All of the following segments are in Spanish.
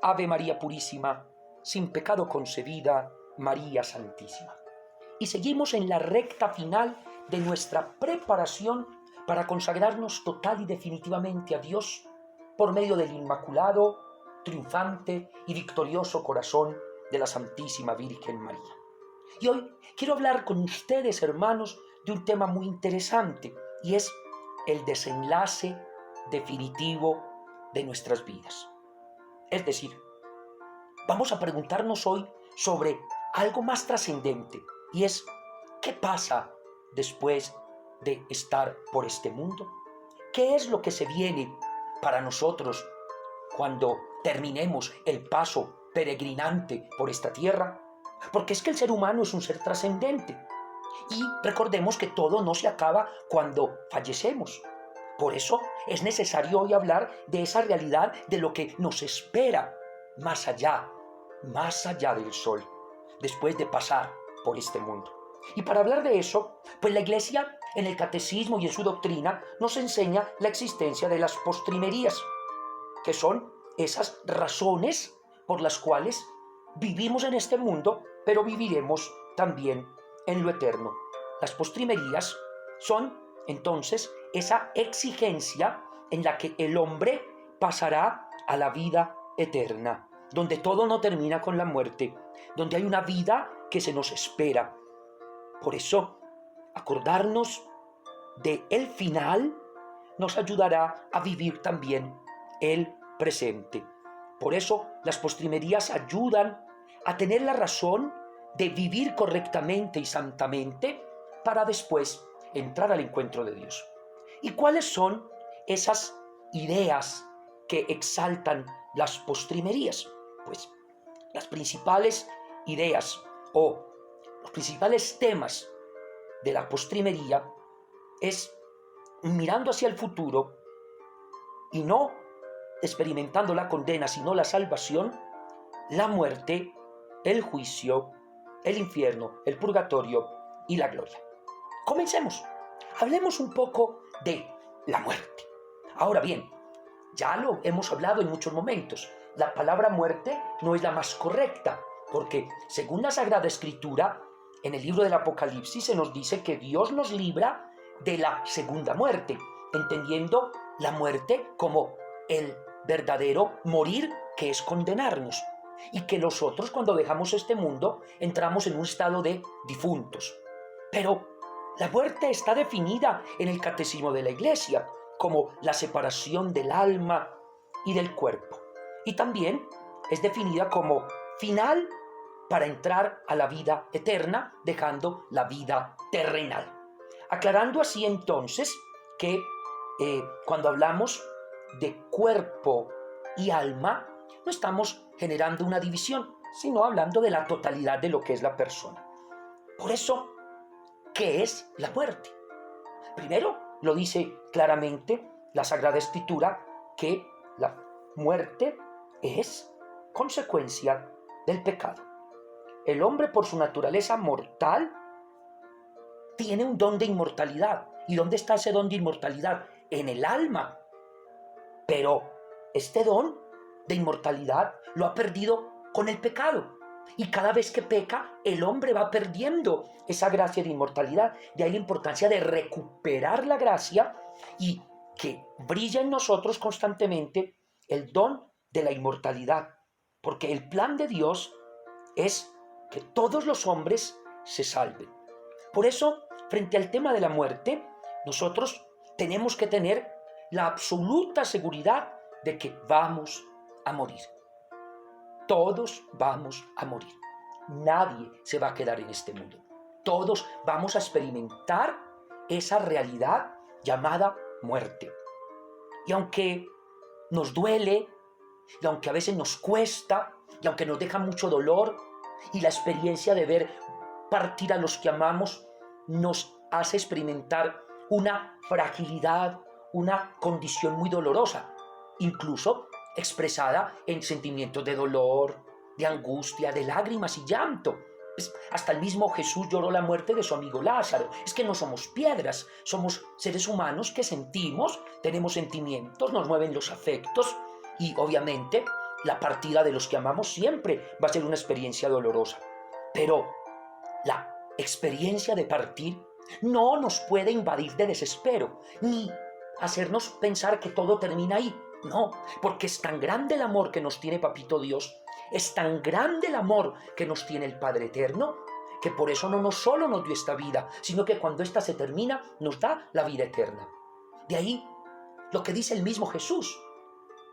Ave María Purísima, sin pecado concebida, María Santísima. Y seguimos en la recta final de nuestra preparación para consagrarnos total y definitivamente a Dios por medio del inmaculado, triunfante y victorioso corazón de la Santísima Virgen María. Y hoy quiero hablar con ustedes, hermanos, de un tema muy interesante, y es el desenlace definitivo de nuestras vidas. Es decir, vamos a preguntarnos hoy sobre algo más trascendente, y es, ¿qué pasa después de estar por este mundo? ¿Qué es lo que se viene para nosotros cuando terminemos el paso peregrinante por esta tierra? Porque es que el ser humano es un ser trascendente. Y recordemos que todo no se acaba cuando fallecemos. Por eso es necesario hoy hablar de esa realidad, de lo que nos espera más allá del sol, después de pasar por este mundo. Y para hablar de eso, pues la Iglesia en el Catecismo y en su doctrina nos enseña la existencia de las postrimerías, que son esas razones por las cuales vivimos en este mundo, pero viviremos también en lo eterno. Las postrimerías son entonces esa exigencia en la que el hombre pasará a la vida eterna, donde todo no termina con la muerte, donde hay una vida que se nos espera. Por eso, acordarnos de el final nos ayudará a vivir también el presente. Por eso, las postrimerías ayudan a tener la razón de vivir correctamente y santamente para después entrar al encuentro de Dios. ¿Y cuáles son esas ideas que exaltan las postrimerías? Pues las principales ideas o los principales temas de la postrimería es mirando hacia el futuro y no experimentando la condena, sino la salvación, la muerte, el juicio, el infierno, el purgatorio y la gloria. Comencemos. Hablemos un poco de la muerte. Ahora bien, ya lo hemos hablado en muchos momentos. La palabra muerte no es la más correcta, porque según la Sagrada Escritura, en el libro del Apocalipsis se nos dice que Dios nos libra de la segunda muerte, entendiendo la muerte como el verdadero morir, que es condenarnos, y que nosotros cuando dejamos este mundo entramos en un estado de difuntos. Pero la muerte está definida en el Catecismo de la Iglesia como la separación del alma y del cuerpo, y también es definida como final para entrar a la vida eterna, dejando la vida terrenal. Aclarando así entonces que cuando hablamos de cuerpo y alma, no estamos generando una división, sino hablando de la totalidad de lo que es la persona. Por eso, ¿qué es la muerte? Primero, lo dice claramente la Sagrada Escritura, que la muerte es consecuencia del pecado. El hombre, por su naturaleza mortal, tiene un don de inmortalidad. ¿Y dónde está ese don de inmortalidad? En el alma. Pero este don de inmortalidad lo ha perdido con el pecado. Y cada vez que peca, el hombre va perdiendo esa gracia de inmortalidad. De ahí la importancia de recuperar la gracia y que brilla en nosotros constantemente el don de la inmortalidad. Porque el plan de Dios es que todos los hombres se salven. Por eso, frente al tema de la muerte, nosotros tenemos que tener la absoluta seguridad de que vamos a morir. Todos vamos a morir. Nadie se va a quedar en este mundo. Todos vamos a experimentar esa realidad llamada muerte. Y aunque nos duele, y aunque a veces nos cuesta, y aunque nos deja mucho dolor, y la experiencia de ver partir a los que amamos nos hace experimentar una fragilidad, una condición muy dolorosa, incluso expresada en sentimientos de dolor, de angustia, de lágrimas y llanto. Hasta el mismo Jesús lloró la muerte de su amigo Lázaro. Es que no somos piedras, somos seres humanos que sentimos, tenemos sentimientos, nos mueven los afectos y obviamente la partida de los que amamos siempre va a ser una experiencia dolorosa. Pero la experiencia de partir no nos puede invadir de desespero, ni hacernos pensar que todo termina ahí. No, porque es tan grande el amor que nos tiene Papito Dios, es tan grande el amor que nos tiene el Padre Eterno, que por eso no solo nos dio esta vida, sino que cuando esta se termina, nos da la vida eterna. De ahí lo que dice el mismo Jesús,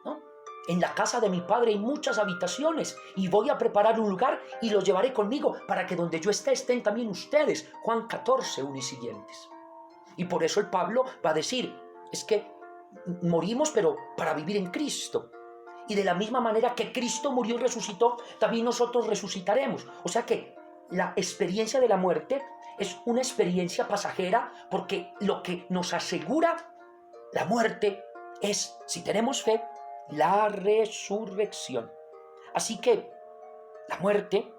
¿no? En la casa de mi Padre hay muchas habitaciones y voy a preparar un lugar y los llevaré conmigo para que donde yo esté estén también ustedes. Juan 14, 1 y siguientes. Y por eso el Pablo va a decir, es que morimos pero para vivir en Cristo. Y de la misma manera que Cristo murió y resucitó, también nosotros resucitaremos. O sea que la experiencia de la muerte es una experiencia pasajera, porque lo que nos asegura la muerte es, si tenemos fe, la resurrección. Así que la muerte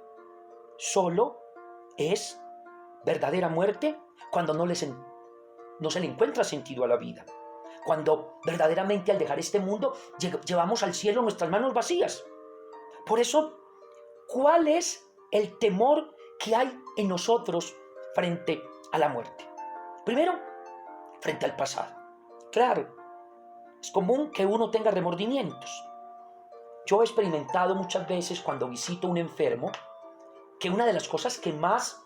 solo es verdadera muerte cuando no se le encuentra sentido a la vida. Cuando verdaderamente al dejar este mundo llevamos al cielo nuestras manos vacías. Por eso, ¿cuál es el temor que hay en nosotros frente a la muerte? Primero, frente al pasado. Claro, es común que uno tenga remordimientos. Yo he experimentado muchas veces cuando visito a un enfermo que una de las cosas que más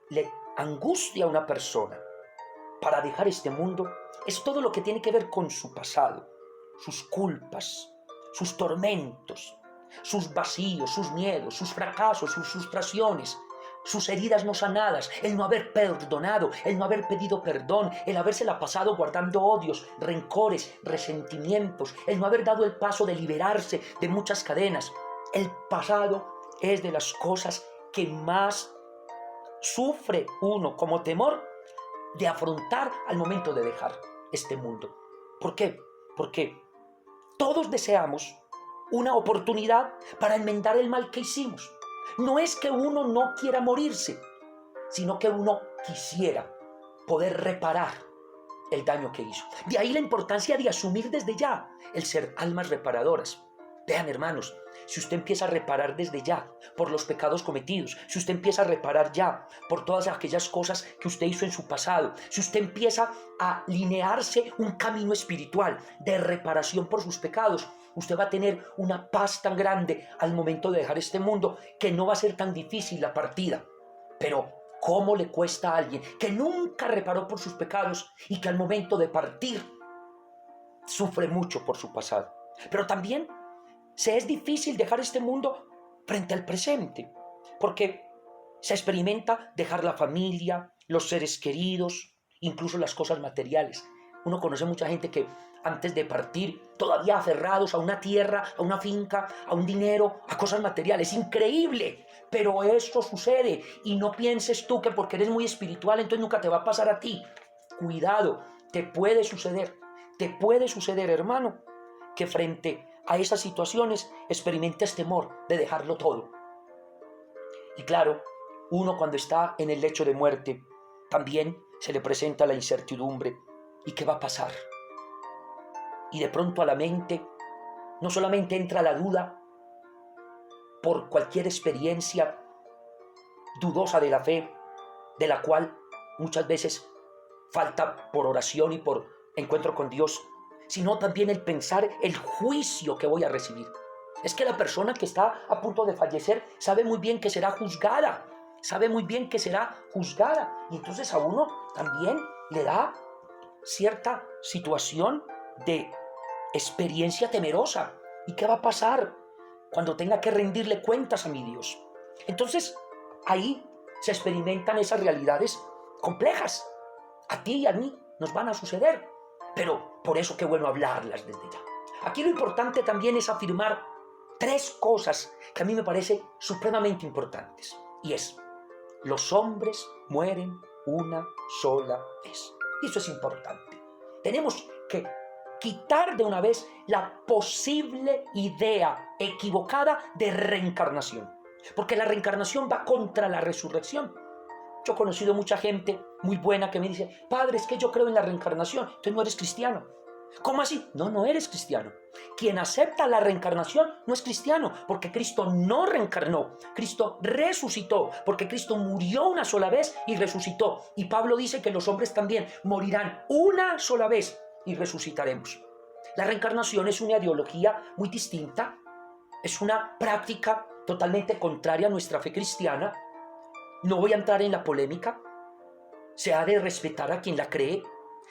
le angustia a una persona para dejar este mundo es todo lo que tiene que ver con su pasado, sus culpas, sus tormentos, sus vacíos, sus miedos, sus fracasos, sus frustraciones, sus heridas no sanadas, el no haber perdonado, el no haber pedido perdón, el habérsela pasado guardando odios, rencores, resentimientos, el no haber dado el paso de liberarse de muchas cadenas. El pasado es de las cosas que más sufre uno como temor de afrontar al momento de dejar este mundo. ¿Por qué? Porque todos deseamos una oportunidad para enmendar el mal que hicimos. No es que uno no quiera morirse, sino que uno quisiera poder reparar el daño que hizo. De ahí la importancia de asumir desde ya el ser almas reparadoras. Vean, hermanos, si usted empieza a reparar desde ya por los pecados cometidos, si usted empieza a reparar ya por todas aquellas cosas que usted hizo en su pasado, si usted empieza a linearse un camino espiritual de reparación por sus pecados, usted va a tener una paz tan grande al momento de dejar este mundo que no va a ser tan difícil la partida. Pero ¿cómo le cuesta a alguien que nunca reparó por sus pecados y que al momento de partir sufre mucho por su pasado? Pero también se es difícil dejar este mundo frente al presente, porque se experimenta dejar la familia, los seres queridos, incluso las cosas materiales. Uno conoce mucha gente que antes de partir, todavía aferrados a una tierra, a una finca, a un dinero, a cosas materiales. Increíble, pero esto sucede. Y no pienses tú que porque eres muy espiritual, entonces nunca te va a pasar a ti. Cuidado, te puede suceder, hermano, que frente a esas situaciones experimentes temor de dejarlo todo. Y claro, uno cuando está en el lecho de muerte, también se le presenta la incertidumbre. ¿Y qué va a pasar? Y de pronto a la mente no solamente entra la duda por cualquier experiencia dudosa de la fe, de la cual muchas veces falta por oración y por encuentro con Dios, sino también el pensar el juicio que voy a recibir. Es que la persona que está a punto de fallecer sabe muy bien que será juzgada, y entonces a uno también le da cierta situación de experiencia temerosa. ¿Y qué va a pasar cuando tenga que rendirle cuentas a mi Dios? Entonces ahí se experimentan esas realidades complejas. A ti y a mí nos van a suceder, pero por eso qué bueno hablarlas desde ya. Aquí lo importante también es afirmar 3 cosas que a mí me parecen supremamente importantes. Y es, los hombres mueren una sola vez. Y eso es importante. Tenemos que quitar de una vez la posible idea equivocada de reencarnación. Porque la reencarnación va contra la resurrección. Yo he conocido mucha gente muy buena que me dice, padre, es que yo creo en la reencarnación. Entonces no eres cristiano. ¿Cómo así? No, no eres cristiano. Quien acepta la reencarnación no es cristiano, porque Cristo no reencarnó. Cristo resucitó, porque Cristo murió una sola vez y resucitó. Y Pablo dice que los hombres también morirán una sola vez y resucitaremos. La reencarnación es una ideología muy distinta, es una práctica totalmente contraria a nuestra fe cristiana. No voy a entrar en la polémica. Se ha de respetar a quien la cree.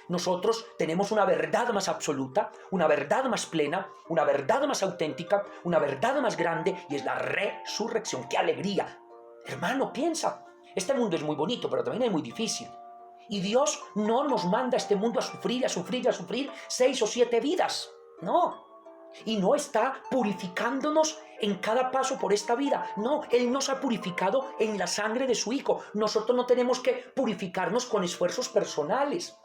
Nosotros tenemos una verdad más absoluta, una verdad más plena, una verdad más auténtica, una verdad más grande, y es la resurrección. ¡Qué alegría! Hermano, piensa, este mundo es muy bonito, pero también es muy difícil. Y Dios no nos manda a este mundo a sufrir, a sufrir, a sufrir 6 o 7 vidas. No. Y no está purificándonos en cada paso por esta vida. No, Él nos ha purificado en la sangre de su Hijo. Nosotros no tenemos que purificarnos con esfuerzos personales.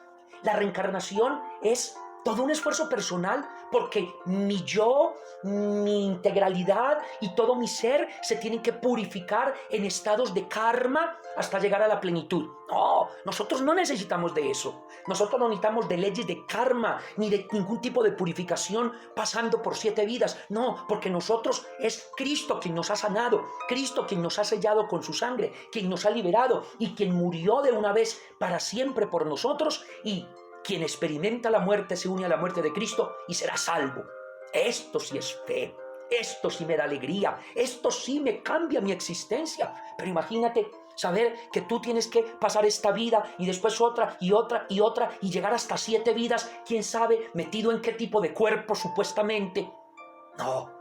La reencarnación es todo un esfuerzo personal, porque mi yo, mi integralidad y todo mi ser se tienen que purificar en estados de karma hasta llegar a la plenitud. No, nosotros no necesitamos de eso. Nosotros no necesitamos de leyes de karma ni de ningún tipo de purificación pasando por 7 vidas. No, porque nosotros es Cristo quien nos ha sanado, Cristo quien nos ha sellado con su sangre, quien nos ha liberado y quien murió de una vez para siempre por nosotros, y quien experimenta la muerte se une a la muerte de Cristo y será salvo. Esto sí es fe, esto sí me da alegría, esto sí me cambia mi existencia. Pero imagínate saber que tú tienes que pasar esta vida y después otra y otra y otra y llegar hasta 7 vidas, quién sabe metido en qué tipo de cuerpo supuestamente. No,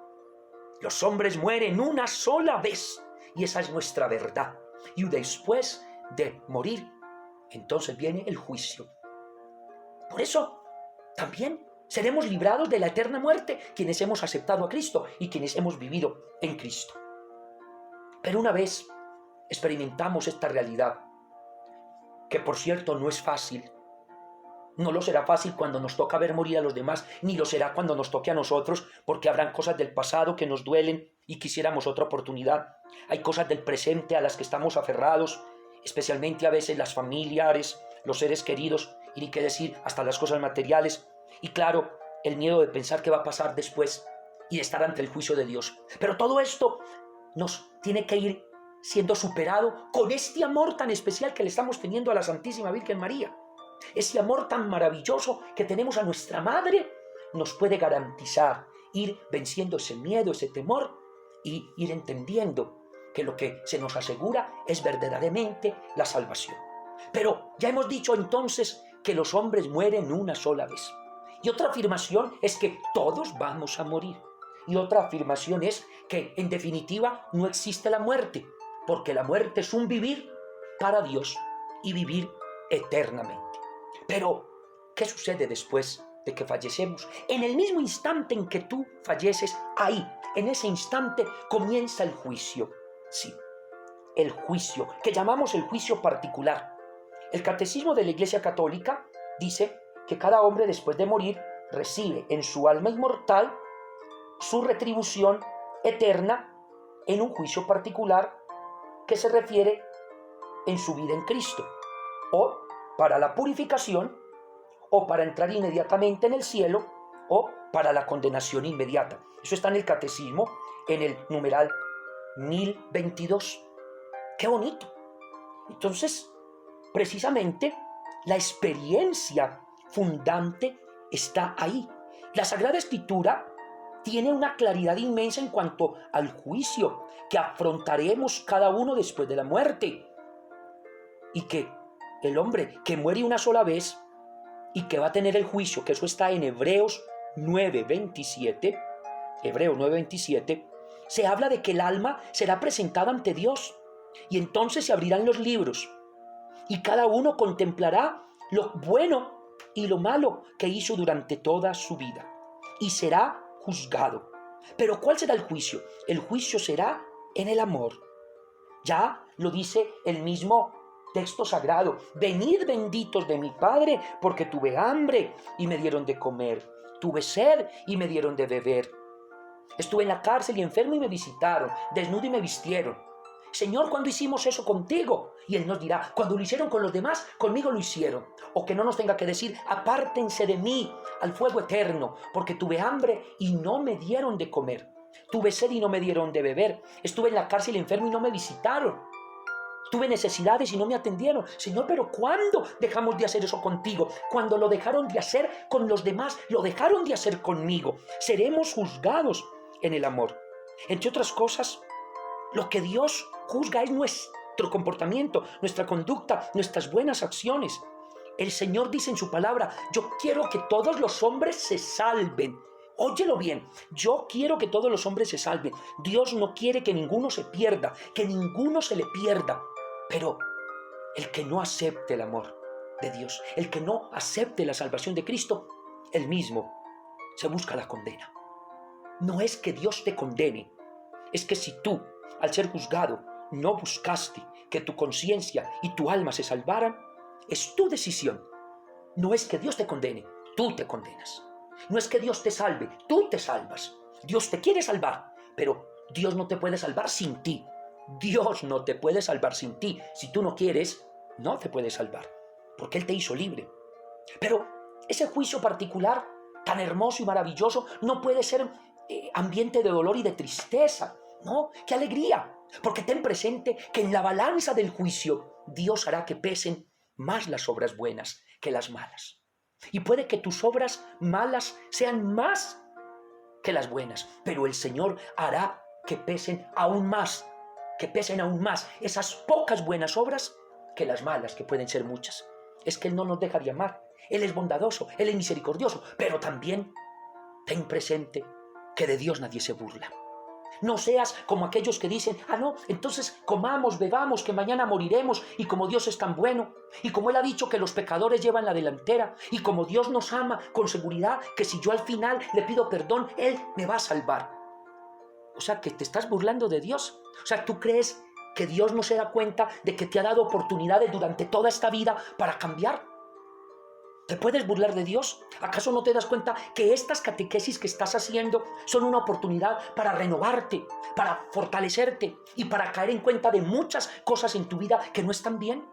los hombres mueren una sola vez y esa es nuestra verdad. Y después de morir, entonces viene el juicio. Por eso, también seremos librados de la eterna muerte quienes hemos aceptado a Cristo y quienes hemos vivido en Cristo. Pero una vez experimentamos esta realidad, que por cierto no es fácil, no lo será fácil cuando nos toca ver morir a los demás, ni lo será cuando nos toque a nosotros, porque habrán cosas del pasado que nos duelen y quisiéramos otra oportunidad. Hay cosas del presente a las que estamos aferrados, especialmente a veces las familiares, los seres queridos, y ni qué decir, hasta las cosas materiales. Y claro, el miedo de pensar qué va a pasar después y de estar ante el juicio de Dios. Pero todo esto nos tiene que ir siendo superado con este amor tan especial que le estamos teniendo a la Santísima Virgen María. Ese amor tan maravilloso que tenemos a nuestra Madre nos puede garantizar ir venciendo ese miedo, ese temor, y ir entendiendo que lo que se nos asegura es verdaderamente la salvación. Pero ya hemos dicho entonces que los hombres mueren una sola vez. Y otra afirmación es que todos vamos a morir. Y otra afirmación es que en definitiva no existe la muerte, porque la muerte es un vivir para Dios y vivir eternamente. Pero, ¿qué sucede después de que fallecemos? En el mismo instante en que tú falleces, ahí, en ese instante, comienza el juicio. Sí, el juicio, que llamamos el juicio particular. El Catecismo de la Iglesia Católica dice que cada hombre después de morir recibe en su alma inmortal su retribución eterna en un juicio particular que se refiere en su vida en Cristo, o para la purificación, o para entrar inmediatamente en el cielo, o para la condenación inmediata. Eso está en el Catecismo, en el numeral 1022. ¡Qué bonito! Entonces, precisamente, la experiencia fundante está ahí. La Sagrada Escritura tiene una claridad inmensa en cuanto al juicio que afrontaremos cada uno después de la muerte. Y que el hombre que muere una sola vez y que va a tener el juicio, que eso está en Hebreos 9:27, Hebreos 9:27, se habla de que el alma será presentada ante Dios y entonces se abrirán los libros y cada uno contemplará lo bueno y lo malo que hizo durante toda su vida y será juzgado. Pero ¿cuál será el juicio? El juicio será en el amor. Ya lo dice el mismo texto sagrado: venid benditos de mi Padre, porque tuve hambre y me dieron de comer, tuve sed y me dieron de beber, estuve en la cárcel y enfermo y me visitaron, desnudo y me vistieron. Señor, ¿cuándo hicimos eso contigo? Y Él nos dirá, cuando lo hicieron con los demás, conmigo lo hicieron. O que no nos tenga que decir, apártense de mí al fuego eterno, porque tuve hambre y no me dieron de comer. Tuve sed y no me dieron de beber. Estuve en la cárcel enfermo y no me visitaron. Tuve necesidades y no me atendieron. Señor, pero ¿cuándo dejamos de hacer eso contigo? Cuando lo dejaron de hacer con los demás, lo dejaron de hacer conmigo. Seremos juzgados en el amor. Entre otras cosas, lo que Dios juzga es nuestro comportamiento, nuestra conducta, nuestras buenas acciones. El Señor dice en su palabra, yo quiero que todos los hombres se salven. Óyelo bien, yo quiero que todos los hombres se salven. Dios no quiere que ninguno se pierda, que ninguno se le pierda. Pero el que no acepte el amor de Dios, el que no acepte la salvación de Cristo, él mismo se busca la condena. No es que Dios te condene, es que si tú, al ser juzgado, no buscaste que tu conciencia y tu alma se salvaran, es tu decisión. No es que Dios te condene, tú te condenas. No es que Dios te salve, tú te salvas. Dios te quiere salvar, pero Dios no te puede salvar sin ti. Dios no te puede salvar sin ti. Si tú no quieres, no te puede salvar, porque Él te hizo libre. Pero ese juicio particular, tan hermoso y maravilloso, no puede ser ambiente de dolor y de tristeza. No, qué alegría, porque ten presente que en la balanza del juicio, Dios hará que pesen más las obras buenas que las malas. Y puede que tus obras malas sean más que las buenas, pero el Señor hará que pesen aún más esas pocas buenas obras que las malas, que pueden ser muchas. Es que Él no nos deja de amar. Él es bondadoso, Él es misericordioso, pero también ten presente que de Dios nadie se burla. No seas como aquellos que dicen, no, entonces comamos, bebamos, que mañana moriremos, y como Dios es tan bueno, y como Él ha dicho que los pecadores llevan la delantera, y como Dios nos ama con seguridad, que si yo al final le pido perdón, Él me va a salvar. O sea, que te estás burlando de Dios. O sea, ¿tú crees que Dios no se da cuenta de que te ha dado oportunidades durante toda esta vida para cambiar? ¿Te puedes burlar de Dios? ¿Acaso no te das cuenta que estas catequesis que estás haciendo son una oportunidad para renovarte, para fortalecerte y para caer en cuenta de muchas cosas en tu vida que no están bien?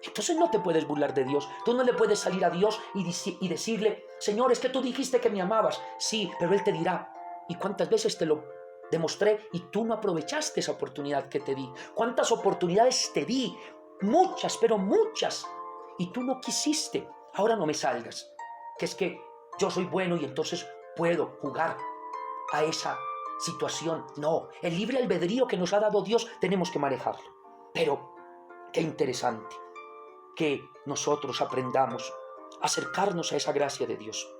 Entonces no te puedes burlar de Dios. Tú no le puedes salir a Dios y decirle, Señor, es que tú dijiste que me amabas. Sí, pero Él te dirá, ¿y cuántas veces te lo demostré y tú no aprovechaste esa oportunidad que te di? ¿Cuántas oportunidades te di? Muchas, pero muchas. Y tú no quisiste. Ahora no me salgas, que es que yo soy bueno y entonces puedo jugar a esa situación. No, el libre albedrío que nos ha dado Dios tenemos que manejarlo. Pero qué interesante que nosotros aprendamos a acercarnos a esa gracia de Dios.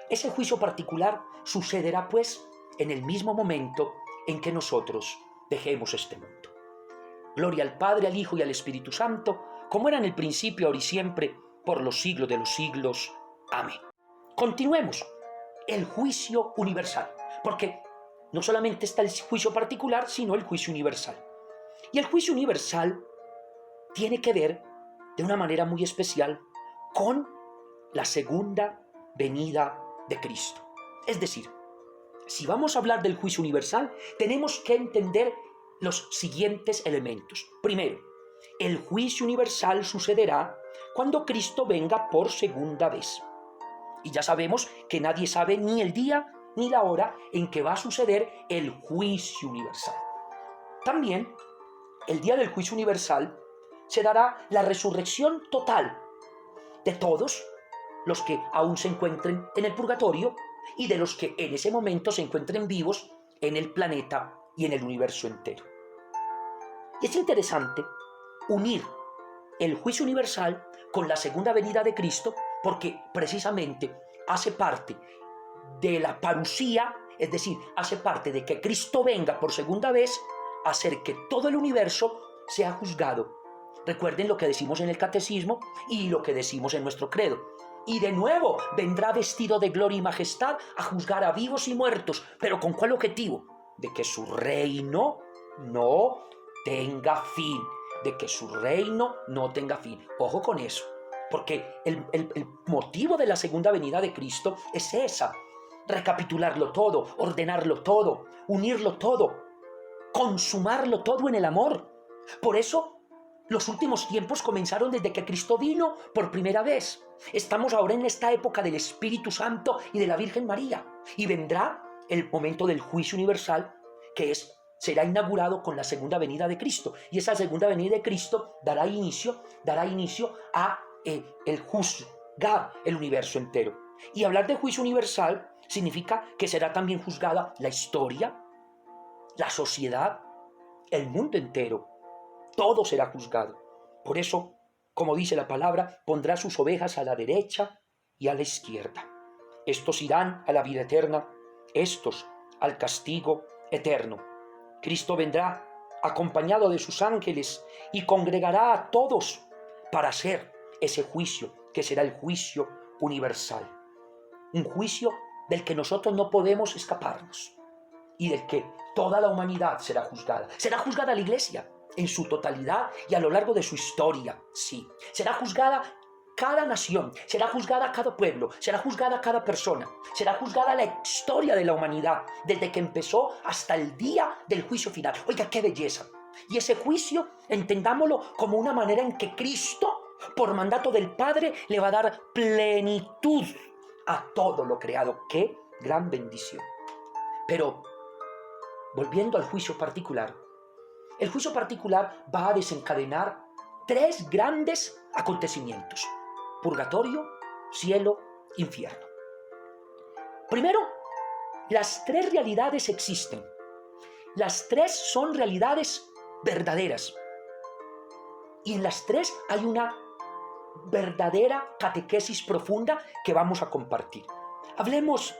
Ese juicio particular sucederá pues en el mismo momento en que nosotros dejemos este mundo. Gloria al Padre, al Hijo y al Espíritu Santo, como era en el principio, ahora y siempre, por los siglos de los siglos. Amén. Continuemos. El juicio universal. Porque no solamente está el juicio particular, sino el juicio universal. Y el juicio universal tiene que ver, de una manera muy especial, con la segunda venida de Cristo. Es decir, si vamos a hablar del juicio universal, tenemos que entender los siguientes elementos. Primero, el juicio universal sucederá cuando Cristo venga por segunda vez. Y ya sabemos que nadie sabe ni el día ni la hora en que va a suceder el juicio universal. También, el día del juicio universal, se dará la resurrección total de todos los que aún se encuentren en el purgatorio y de los que en ese momento se encuentren vivos en el planeta y en el universo entero. Y es interesante unir el juicio universal con la segunda venida de Cristo, porque precisamente hace parte de la parusía, es decir, hace parte de que Cristo venga por segunda vez a hacer que todo el universo sea juzgado. Recuerden lo que decimos en el catecismo y lo que decimos en nuestro credo. Y de nuevo vendrá vestido de gloria y majestad a juzgar a vivos y muertos. ¿Pero con cuál objetivo? De que su reino no tenga fin. De que su reino no tenga fin. Ojo con eso. Porque el motivo de la segunda venida de Cristo es esa. Recapitularlo todo, ordenarlo todo, unirlo todo. consumarlo todo en el amor. Por eso los últimos tiempos comenzaron desde que Cristo vino por primera vez. Estamos ahora en esta época del Espíritu Santo y de la Virgen María. Y vendrá el momento del juicio universal, que será inaugurado con la segunda venida de Cristo. Y esa segunda venida de Cristo dará inicio a el juzgar el universo entero. Y hablar de juicio universal significa que será también juzgada la historia, la sociedad, el mundo entero. Todo será juzgado. Por eso, como dice la palabra, pondrá sus ovejas a la derecha y a la izquierda. Estos irán a la vida eterna, estos al castigo eterno. Cristo vendrá acompañado de sus ángeles y congregará a todos para hacer ese juicio, que será el juicio universal. Un juicio del que nosotros no podemos escaparnos y del que toda la humanidad será juzgada. Será juzgada la Iglesia en su totalidad y a lo largo de su historia, sí. Será juzgada cada nación, será juzgada cada pueblo, será juzgada cada persona, será juzgada la historia de la humanidad, desde que empezó hasta el día del juicio final. Oiga, qué belleza. Y ese juicio, entendámoslo como una manera en que Cristo, por mandato del Padre, le va a dar plenitud a todo lo creado. ¡Qué gran bendición! Pero, volviendo al juicio particular, el juicio particular va a desencadenar 3 grandes acontecimientos: purgatorio, cielo, infierno. Primero, las 3 realidades existen. Las 3 son realidades verdaderas. Y en las 3 hay una verdadera catequesis profunda que vamos a compartir. Hablemos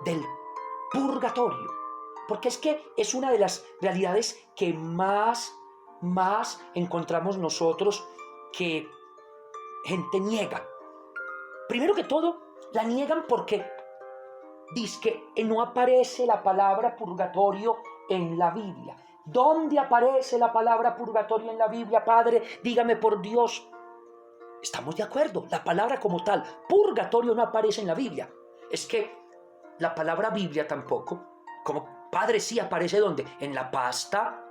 del purgatorio, porque es que es una de las realidades que más encontramos nosotros que gente niega. Primero que todo, la niegan porque dice que no aparece la palabra purgatorio en la Biblia. ¿Dónde aparece la palabra purgatorio en la Biblia, Padre? Dígame por Dios. Estamos de acuerdo, la palabra como tal, purgatorio, no aparece en la Biblia. Es que la palabra Biblia tampoco, como Padre, sí aparece ¿dónde? En la pasta,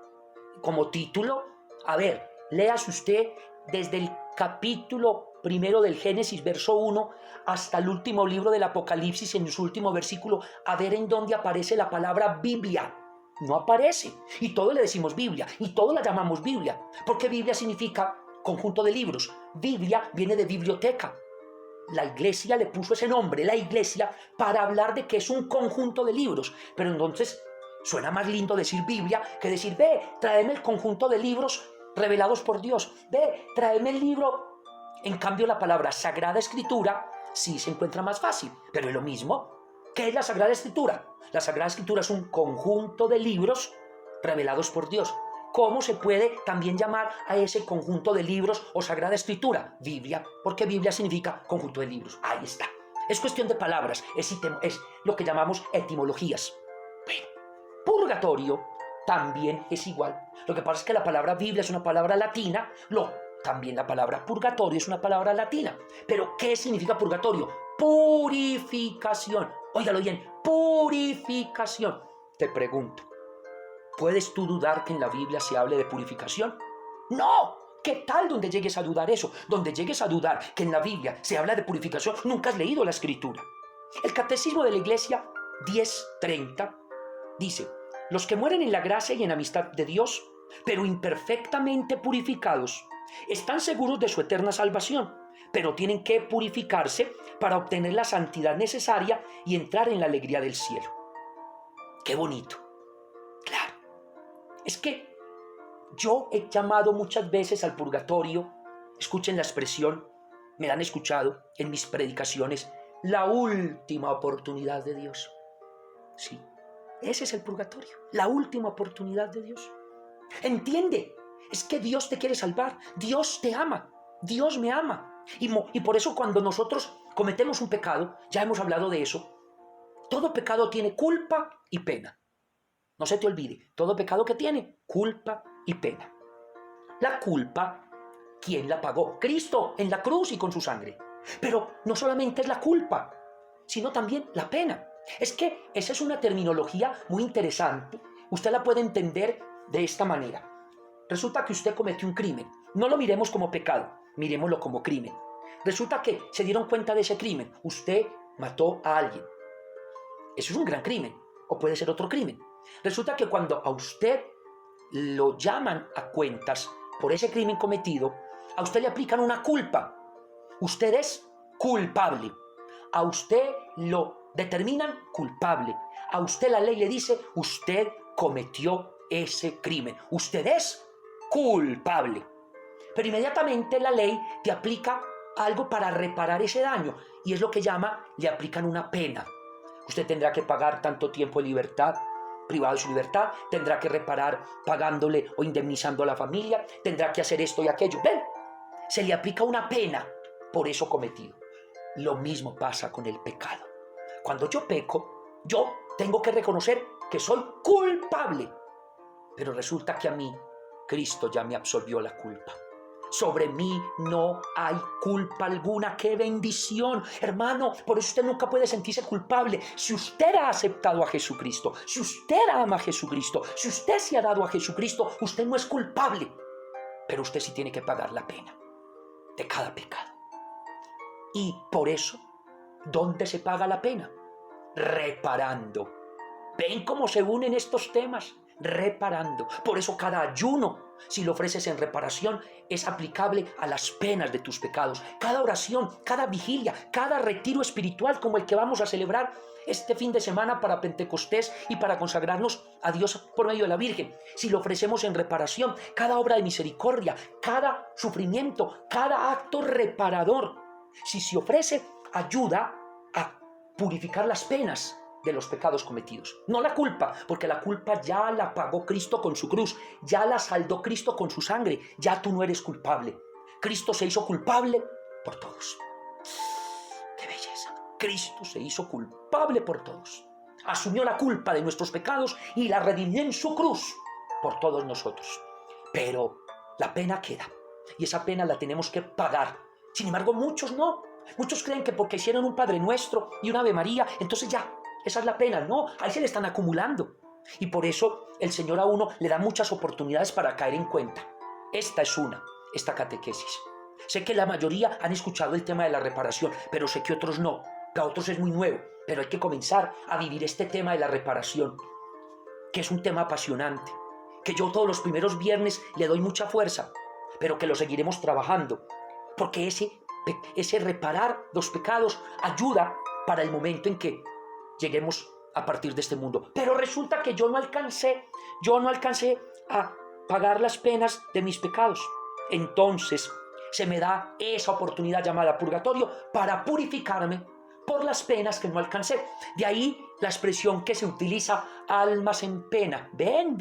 como título. A ver, léase usted desde el capítulo 1 del Génesis, verso 1, hasta el último libro del Apocalipsis, en su último versículo, a ver en dónde aparece la palabra Biblia. No aparece. Y todos le decimos Biblia, y todos la llamamos Biblia, porque Biblia significa conjunto de libros. Biblia viene de biblioteca. La Iglesia le puso ese nombre, la Iglesia, para hablar de que es un conjunto de libros. Pero entonces suena más lindo decir Biblia que decir, ve, tráeme el conjunto de libros revelados por Dios. Ve, tráeme el libro. En cambio, la palabra Sagrada Escritura sí se encuentra más fácil, pero es lo mismo. ¿Qué es la Sagrada Escritura? La Sagrada Escritura es un conjunto de libros revelados por Dios. ¿Cómo se puede también llamar a ese conjunto de libros o Sagrada Escritura? Biblia, porque Biblia significa conjunto de libros. Ahí está. Es cuestión de palabras, es lo que llamamos etimologías. Bueno, purgatorio también es igual. Lo que pasa es que la palabra Biblia es una palabra latina, también la palabra purgatorio es una palabra latina. Pero, ¿qué significa purgatorio? Purificación. Óigalo bien, purificación. Te pregunto, ¿puedes tú dudar que en la Biblia se hable de purificación? ¡No! ¿Qué tal donde llegues a dudar eso? Donde llegues a dudar que en la Biblia se habla de purificación, nunca has leído la Escritura. El Catecismo de la Iglesia 10:30 dice: los que mueren en la gracia y en amistad de Dios, pero imperfectamente purificados, están seguros de su eterna salvación, pero tienen que purificarse para obtener la santidad necesaria y entrar en la alegría del cielo. ¡Qué bonito! Claro, es que yo he llamado muchas veces al purgatorio, escuchen la expresión, me la han escuchado en mis predicaciones, la última oportunidad de Dios. Sí, ese es el purgatorio, la última oportunidad de Dios. Entiende, es que Dios te quiere salvar, Dios te ama, Dios me ama. Y por eso cuando nosotros cometemos un pecado, ya hemos hablado de eso, todo pecado tiene culpa y pena. No se te olvide, todo pecado que tiene, culpa y pena. La culpa, ¿quién la pagó? Cristo en la cruz y con su sangre. Pero no solamente es la culpa, sino también la pena. Es que esa es una terminología muy interesante, usted la puede entender de esta manera. Resulta que usted cometió un crimen. No lo miremos como pecado, miremoslo como crimen. Resulta que se dieron cuenta de ese crimen. Usted mató a alguien. Eso es un gran crimen. O puede ser otro crimen. Resulta que cuando a usted lo llaman a cuentas por ese crimen cometido, a usted le aplican una culpa. Usted es culpable. A usted lo determinan culpable. A usted la ley le dice, usted cometió ese crimen. Usted es culpable. Pero inmediatamente la ley te aplica algo para reparar ese daño. Y es lo que le aplican una pena. Usted tendrá que pagar tanto tiempo de libertad, privado de su libertad, tendrá que reparar pagándole o indemnizando a la familia, tendrá que hacer esto y aquello. ¿Ven? Se le aplica una pena por eso cometido. Lo mismo pasa con el pecado. Cuando yo peco, yo tengo que reconocer que soy culpable. Pero resulta que a mí, Cristo ya me absolvió la culpa. Sobre mí no hay culpa alguna. ¡Qué bendición! Hermano, por eso usted nunca puede sentirse culpable. Si usted ha aceptado a Jesucristo, si usted ama a Jesucristo, si usted se ha dado a Jesucristo, usted no es culpable. Pero usted sí tiene que pagar la pena de cada pecado. Y por eso, ¿dónde se paga la pena? Reparando. ¿Ven cómo se unen estos temas? Reparando. Por eso cada ayuno, si lo ofreces en reparación, es aplicable a las penas de tus pecados. Cada oración, cada vigilia, cada retiro espiritual como el que vamos a celebrar este fin de semana para Pentecostés y para consagrarnos a Dios por medio de la Virgen. Si lo ofrecemos en reparación, cada obra de misericordia, cada sufrimiento, cada acto reparador, si se ofrece, ayuda a purificar las penas de los pecados cometidos. No la culpa, porque la culpa ya la pagó Cristo con su cruz, ya la saldó Cristo con su sangre, ya tú no eres culpable. Cristo se hizo culpable por todos. ¡Qué belleza! Cristo se hizo culpable por todos. Asumió la culpa de nuestros pecados y la redimió en su cruz por todos nosotros. Pero la pena queda, y esa pena la tenemos que pagar. Sin embargo, muchos no. Muchos creen que porque hicieron un Padre Nuestro y una Ave María, entonces ya, esa es la pena. No, ahí se le están acumulando. Y por eso el Señor a uno le da muchas oportunidades para caer en cuenta. Esta es esta catequesis. Sé que la mayoría han escuchado el tema de la reparación, pero sé que otros no. Para otros es muy nuevo, pero hay que comenzar a vivir este tema de la reparación, que es un tema apasionante, que yo todos los primeros viernes le doy mucha fuerza, pero que lo seguiremos trabajando, porque ese reparar los pecados ayuda para el momento en que lleguemos a partir de este mundo. Pero resulta que yo no alcancé a pagar las penas de mis pecados. Entonces se me da esa oportunidad llamada purgatorio para purificarme por las penas que no alcancé. De ahí la expresión que se utiliza, almas en pena. ¿Ven?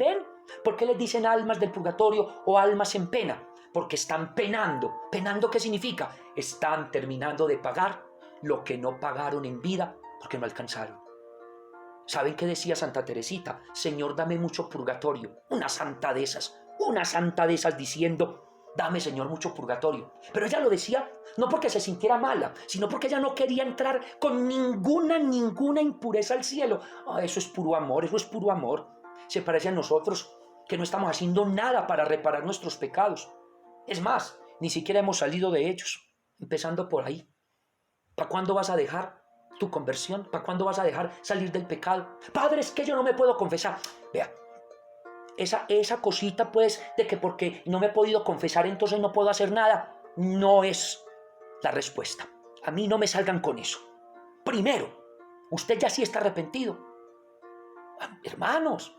¿Por qué les dicen almas del purgatorio o almas en pena? Porque están penando. ¿Penando qué significa? Están terminando de pagar lo que no pagaron en vida porque no alcanzaron. ¿Saben qué decía Santa Teresita? Señor, dame mucho purgatorio. Una santa de esas diciendo, dame, Señor, mucho purgatorio. Pero ella lo decía no porque se sintiera mala, sino porque ella no quería entrar con ninguna impureza al cielo. Eso es puro amor. Se parece a nosotros, que no estamos haciendo nada para reparar nuestros pecados. Es más, ni siquiera hemos salido de ellos, empezando por ahí. ¿Para cuándo vas a dejar tu conversión? ¿Para cuándo vas a dejar salir del pecado? Padre, es que yo no me puedo confesar. Vea, esa cosita pues de que porque no me he podido confesar entonces no puedo hacer nada, no es la respuesta. A mí no me salgan con eso. Primero, usted ya sí está arrepentido. Hermanos,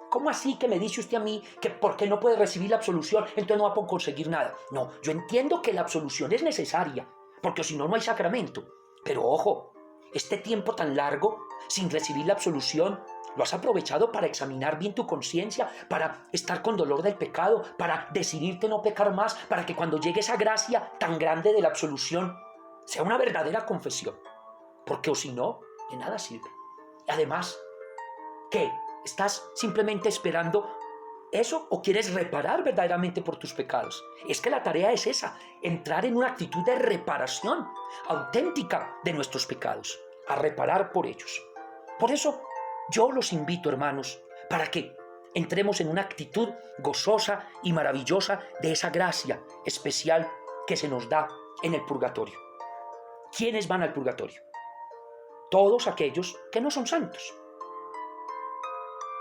¿cómo así que me dice usted a mí que porque no puede recibir la absolución entonces no va a poder conseguir nada? No, yo entiendo que la absolución es necesaria, porque si no, no hay sacramento. Pero ojo, este tiempo tan largo sin recibir la absolución, ¿lo has aprovechado para examinar bien tu conciencia, para estar con dolor del pecado, para decidirte no pecar más, para que cuando llegue esa gracia tan grande de la absolución sea una verdadera confesión? Porque o si no, de nada sirve. Y además, ¿qué? ¿Estás simplemente esperando eso o quieres reparar verdaderamente por tus pecados? Es que la tarea es esa, entrar en una actitud de reparación auténtica de nuestros pecados, a reparar por ellos. Por eso yo los invito, hermanos, para que entremos en una actitud gozosa y maravillosa de esa gracia especial que se nos da en el purgatorio. ¿Quiénes van al purgatorio? Todos aquellos que no son santos,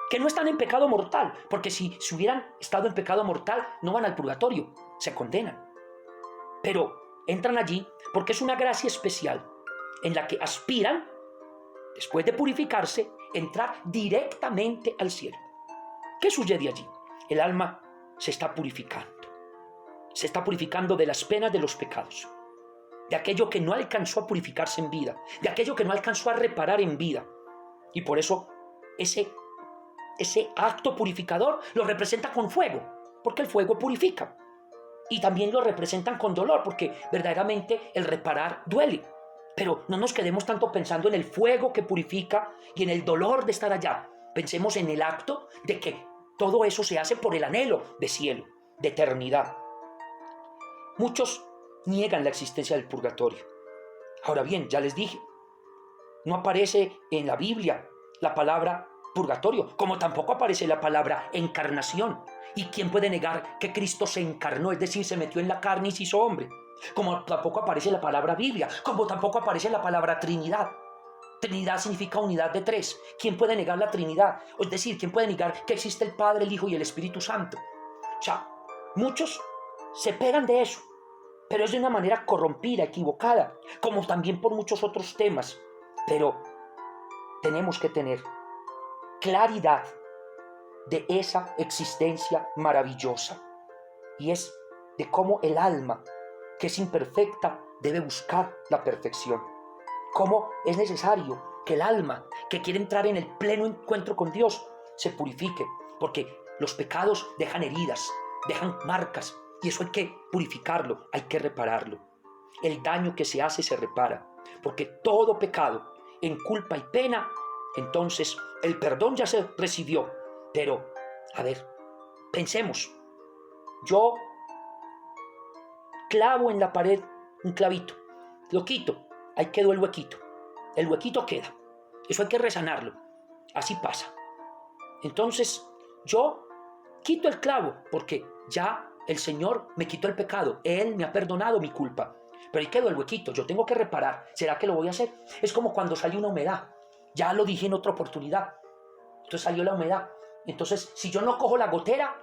que no están en pecado mortal, porque si hubieran estado en pecado mortal no van al purgatorio, se condenan. Pero entran allí porque es una gracia especial en la que aspiran, después de purificarse, entrar directamente al cielo. ¿Qué sucede allí? El alma se está purificando de las penas de los pecados, de aquello que no alcanzó a purificarse en vida, de aquello que no alcanzó a reparar en vida. Y por eso ese acto purificador lo representa con fuego, porque el fuego purifica. Y también lo representan con dolor, porque verdaderamente el reparar duele. Pero no nos quedemos tanto pensando en el fuego que purifica y en el dolor de estar allá. Pensemos en el acto de que todo eso se hace por el anhelo de cielo, de eternidad. Muchos niegan la existencia del purgatorio. Ahora bien, ya les dije, no aparece en la Biblia la palabra purgatorio, como tampoco aparece la palabra encarnación. ¿Y quién puede negar que Cristo se encarnó, es decir, se metió en la carne y se hizo hombre? Como tampoco aparece la palabra Biblia, como tampoco aparece la palabra Trinidad. Trinidad significa unidad de tres. ¿Quién puede negar la Trinidad? Es decir, ¿quién puede negar que existe el Padre, el Hijo y el Espíritu Santo? O sea, muchos se pegan de eso, pero es de una manera corrompida, equivocada, como también por muchos otros temas. Pero tenemos que tener claridad de esa existencia maravillosa, y es de cómo el alma, que es imperfecta, debe buscar la perfección. Cómo es necesario que el alma, que quiere entrar en el pleno encuentro con Dios, se purifique, porque los pecados dejan heridas, dejan marcas, y eso hay que purificarlo, hay que repararlo. El daño que se hace se repara, porque todo pecado en culpa y pena, entonces el perdón ya se recibió. Pero, a ver, pensemos, yo clavo en la pared un clavito, lo quito, ahí quedó el huequito queda, eso hay que resanarlo, así pasa. Entonces yo quito el clavo porque ya el Señor me quitó el pecado, Él me ha perdonado mi culpa, pero ahí quedó el huequito, yo tengo que reparar. ¿Será que lo voy a hacer? Es como cuando sale una humedad, ya lo dije en otra oportunidad, entonces salió la humedad. Entonces, si yo no cojo la gotera,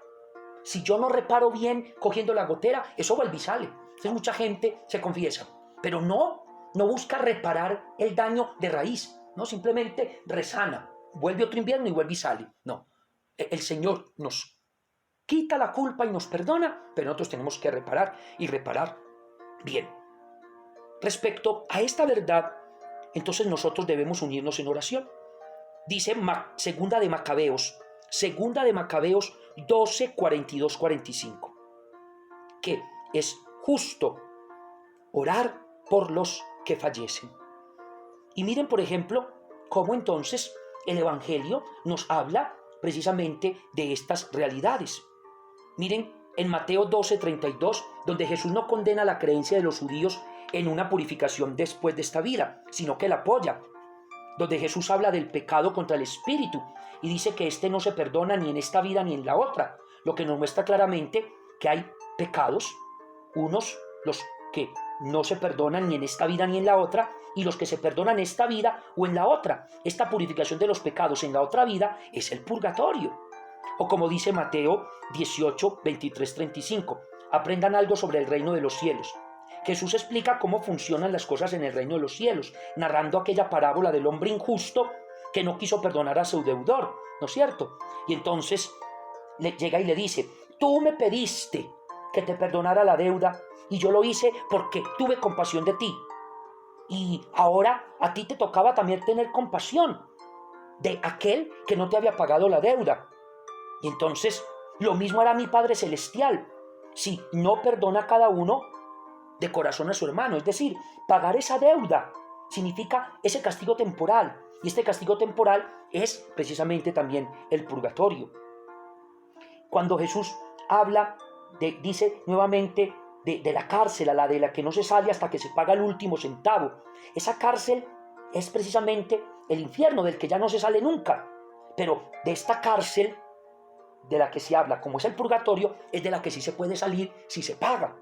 si yo no reparo bien cogiendo la gotera, eso vuelve y sale. Entonces mucha gente se confiesa, pero no busca reparar el daño de raíz, no simplemente resana, vuelve otro invierno y vuelve y sale. No, el Señor nos quita la culpa y nos perdona, pero nosotros tenemos que reparar y reparar bien. Respecto a esta verdad, entonces nosotros debemos unirnos en oración. Dice Segunda de Macabeos 12, 42, 45, que es justo orar por los que fallecen. Y miren, por ejemplo, cómo entonces el Evangelio nos habla precisamente de estas realidades. Miren, en Mateo 12, 32, donde Jesús no condena la creencia de los judíos en una purificación después de esta vida, sino que la apoya, donde Jesús habla del pecado contra el espíritu y dice que este no se perdona ni en esta vida ni en la otra, lo que nos muestra claramente que hay pecados, unos los que no se perdonan ni en esta vida ni en la otra, y los que se perdonan en esta vida o en la otra. Esta purificación de los pecados en la otra vida es el purgatorio. O como dice Mateo 18, 23, 35, aprendan algo sobre el reino de los cielos. Jesús explica cómo funcionan las cosas en el reino de los cielos, narrando aquella parábola del hombre injusto que no quiso perdonar a su deudor, ¿no es cierto? Y entonces llega y le dice, tú me pediste que te perdonara la deuda y yo lo hice porque tuve compasión de ti. Y ahora a ti te tocaba también tener compasión de aquel que no te había pagado la deuda. Y entonces lo mismo hará mi Padre Celestial si no perdona a cada uno de corazón a su hermano. Es decir, pagar esa deuda significa ese castigo temporal, y este castigo temporal es precisamente también el purgatorio. Cuando Jesús habla, dice nuevamente de la cárcel, a la de la que no se sale hasta que se paga el último centavo. Esa cárcel es precisamente el infierno del que ya no se sale nunca, pero de esta cárcel de la que se habla, como es el purgatorio, es de la que sí se puede salir si se paga.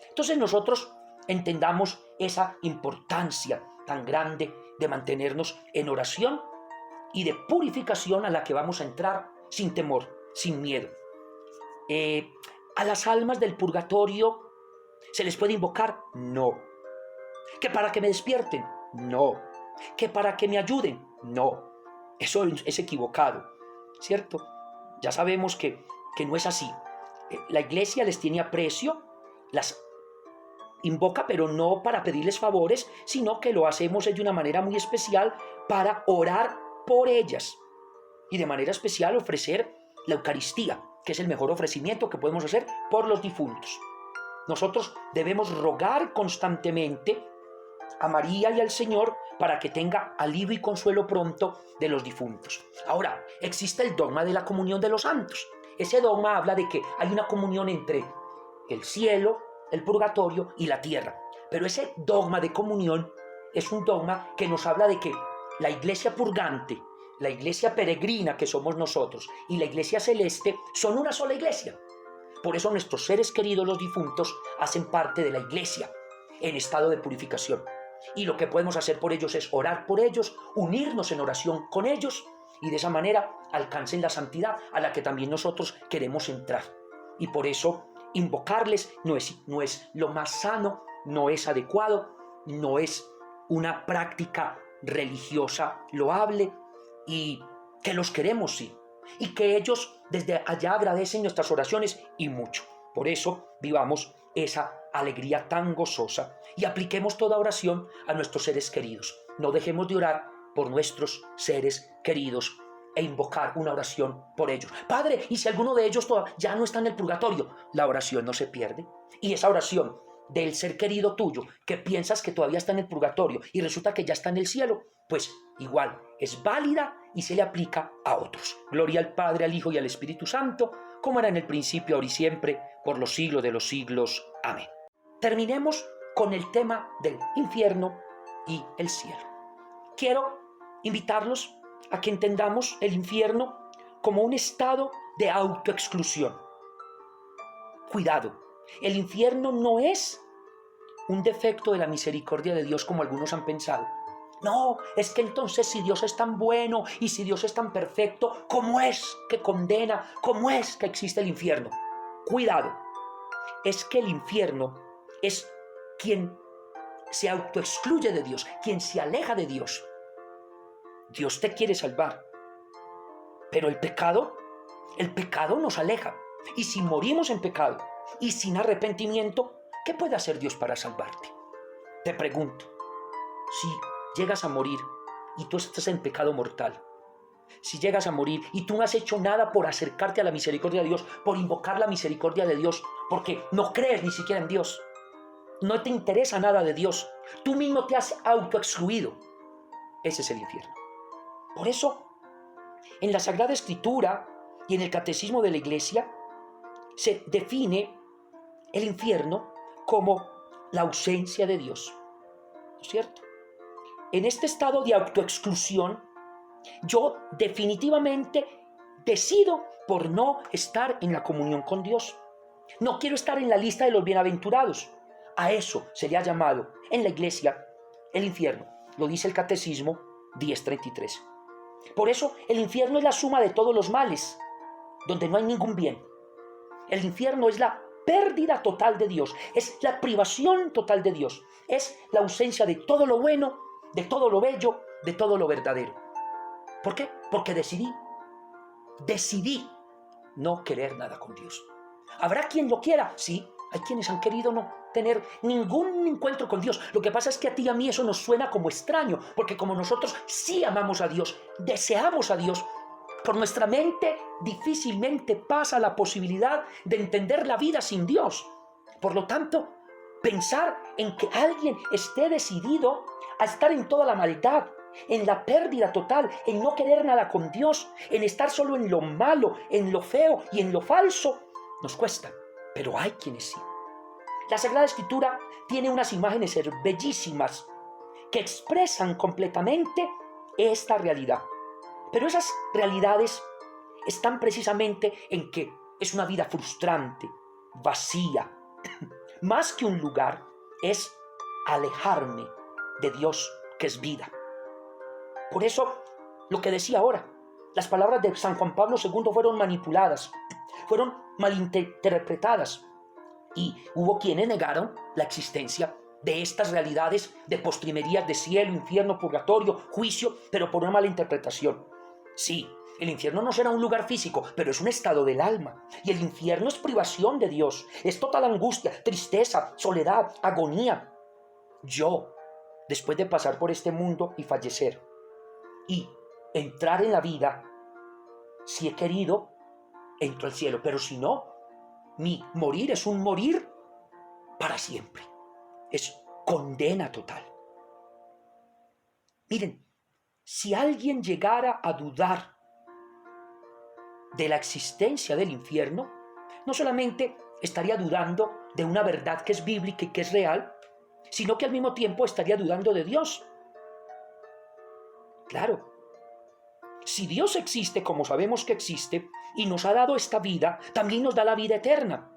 Entonces nosotros entendamos esa importancia tan grande de mantenernos en oración y de purificación a la que vamos a entrar sin temor, sin miedo. ¿A las almas del purgatorio se les puede invocar? No. ¿Que para que me despierten? No. ¿Que para que me ayuden? No. Eso es equivocado, ¿cierto? Ya sabemos que no es así. La iglesia les tiene aprecio, las invoca, pero no para pedirles favores, sino que lo hacemos de una manera muy especial para orar por ellas y de manera especial ofrecer la Eucaristía, que es el mejor ofrecimiento que podemos hacer por los difuntos. Nosotros debemos rogar constantemente a María y al Señor para que tenga alivio y consuelo pronto de los difuntos. Ahora, existe el dogma de la comunión de los santos. Ese dogma habla de que hay una comunión entre el cielo, el purgatorio y la tierra. Pero ese dogma de comunión es un dogma que nos habla de que la iglesia purgante, la iglesia peregrina que somos nosotros y la iglesia celeste son una sola iglesia. Por eso nuestros seres queridos, los difuntos, hacen parte de la iglesia en estado de purificación. Y lo que podemos hacer por ellos es orar por ellos, unirnos en oración con ellos y de esa manera alcancen la santidad a la que también nosotros queremos entrar. Y por eso invocarles no es lo más sano, no es adecuado, no es una práctica religiosa loable, y que los queremos, sí, y que ellos desde allá agradecen nuestras oraciones y mucho. Por eso vivamos esa alegría tan gozosa y apliquemos toda oración a nuestros seres queridos. No dejemos de orar por nuestros seres queridos e invocar una oración por ellos. Padre, y si alguno de ellos ya no está en el purgatorio, la oración no se pierde. Y esa oración del ser querido tuyo, que piensas que todavía está en el purgatorio y resulta que ya está en el cielo, pues igual es válida y se le aplica a otros. Gloria al Padre, al Hijo y al Espíritu Santo, como era en el principio, ahora y siempre, por los siglos de los siglos. Amén. Terminemos con el tema del infierno y el cielo. Quiero invitarlos a que entendamos el infierno como un estado de autoexclusión. Cuidado, el infierno no es un defecto de la misericordia de Dios como algunos han pensado. No, es que entonces si Dios es tan bueno y si Dios es tan perfecto, ¿cómo es que condena? ¿Cómo es que existe el infierno? Cuidado, es que el infierno es quien se autoexcluye de Dios, quien se aleja de Dios. Dios te quiere salvar, pero el pecado nos aleja. Y si morimos en pecado y sin arrepentimiento, ¿qué puede hacer Dios para salvarte? Te pregunto, si llegas a morir y tú estás en pecado mortal, si llegas a morir y tú no has hecho nada por acercarte a la misericordia de Dios, por invocar la misericordia de Dios, porque no crees ni siquiera en Dios, no te interesa nada de Dios, tú mismo te has autoexcluido, ese es el infierno. Por eso, en la Sagrada Escritura y en el Catecismo de la Iglesia, se define el infierno como la ausencia de Dios, ¿no es cierto? En este estado de autoexclusión, yo definitivamente decido por no estar en la comunión con Dios. No quiero estar en la lista de los bienaventurados. A eso se le ha llamado en la Iglesia el infierno. Lo dice el Catecismo 10:33. Por eso el infierno es la suma de todos los males, donde no hay ningún bien. El infierno es la pérdida total de Dios, es la privación total de Dios, es la ausencia de todo lo bueno, de todo lo bello, de todo lo verdadero. ¿Por qué? Porque decidí no querer nada con Dios. ¿Habrá quien lo quiera? Sí, hay quienes han querido no tener ningún encuentro con Dios. Lo que pasa es que a ti y a mí eso nos suena como extraño, porque como nosotros sí amamos a Dios, deseamos a Dios, por nuestra mente difícilmente pasa la posibilidad de entender la vida sin Dios. Por lo tanto, pensar en que alguien esté decidido a estar en toda la maldad, en la pérdida total, en no querer nada con Dios, en estar solo en lo malo, en lo feo y en lo falso, nos cuesta, pero hay quienes sí. La Sagrada Escritura tiene unas imágenes bellísimas que expresan completamente esta realidad. Pero esas realidades están precisamente en que es una vida frustrante, vacía. Más que un lugar, es alejarme de Dios, que es vida. Por eso, lo que decía ahora, las palabras de San Juan Pablo II fueron manipuladas, fueron malinterpretadas, y hubo quienes negaron la existencia de estas realidades de postrimerías de cielo, infierno, purgatorio, juicio, pero por una mala interpretación. Sí, el infierno no será un lugar físico, pero es un estado del alma. Y el infierno es privación de Dios, es total angustia, tristeza, soledad, agonía. Yo, después de pasar por este mundo y fallecer, y entrar en la vida, si he querido, entro al cielo, pero si no, mi morir es un morir para siempre. Es condena total. Miren, si alguien llegara a dudar de la existencia del infierno, no solamente estaría dudando de una verdad que es bíblica y que es real, sino que al mismo tiempo estaría dudando de Dios. Claro, si Dios existe como sabemos que existe y nos ha dado esta vida, también nos da la vida eterna.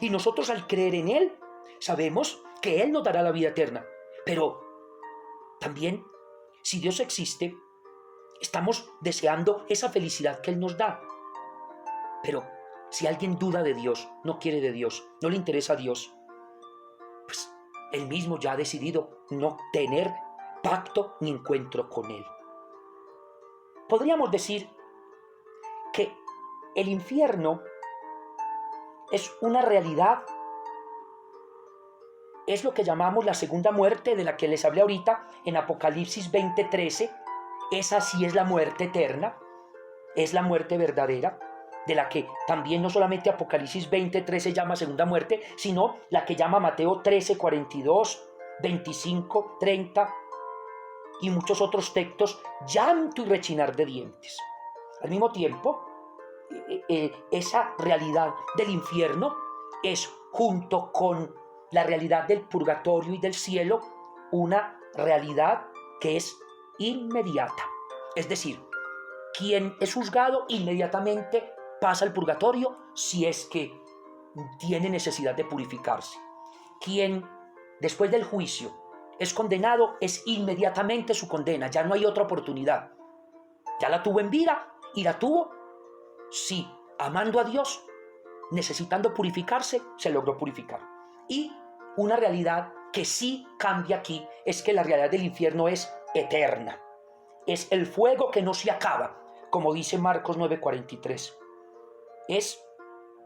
Y nosotros al creer en Él, sabemos que Él nos dará la vida eterna. Pero también, si Dios existe, estamos deseando esa felicidad que Él nos da. Pero si alguien duda de Dios, no quiere de Dios, no le interesa a Dios, pues Él mismo ya ha decidido no tener pacto ni encuentro con Él. Podríamos decir que el infierno es una realidad, es lo que llamamos la segunda muerte de la que les hablé ahorita en Apocalipsis 20:13. Esa sí es la muerte eterna, es la muerte verdadera, de la que también no solamente Apocalipsis 20:13 llama segunda muerte, sino la que llama Mateo 13:42, 25, 30 y muchos otros textos, llanto y rechinar de dientes. Al mismo tiempo, esa realidad del infierno es, junto con la realidad del purgatorio y del cielo, una realidad que es inmediata. Es decir, quien es juzgado inmediatamente pasa al purgatorio si es que tiene necesidad de purificarse. Quien después del juicio es condenado, es inmediatamente su condena, ya no hay otra oportunidad. Ya la tuvo en vida y la tuvo, sí, amando a Dios, necesitando purificarse, se logró purificar. Y una realidad que sí cambia aquí es que la realidad del infierno es eterna. Es el fuego que no se acaba, como dice Marcos 9:43. Es,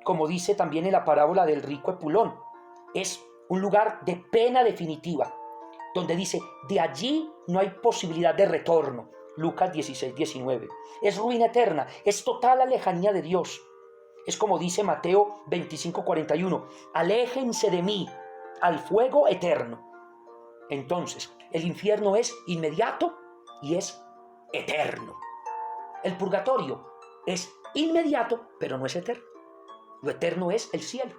como dice también en la parábola del rico Epulón, es un lugar de pena definitiva, donde dice, de allí no hay posibilidad de retorno. Lucas 16:19. Es ruina eterna, es total la lejanía de Dios. Es como dice Mateo 25:41, aléjense de mí, al fuego eterno. Entonces, el infierno es inmediato y es eterno. El purgatorio es inmediato, pero no es eterno. Lo eterno es el cielo.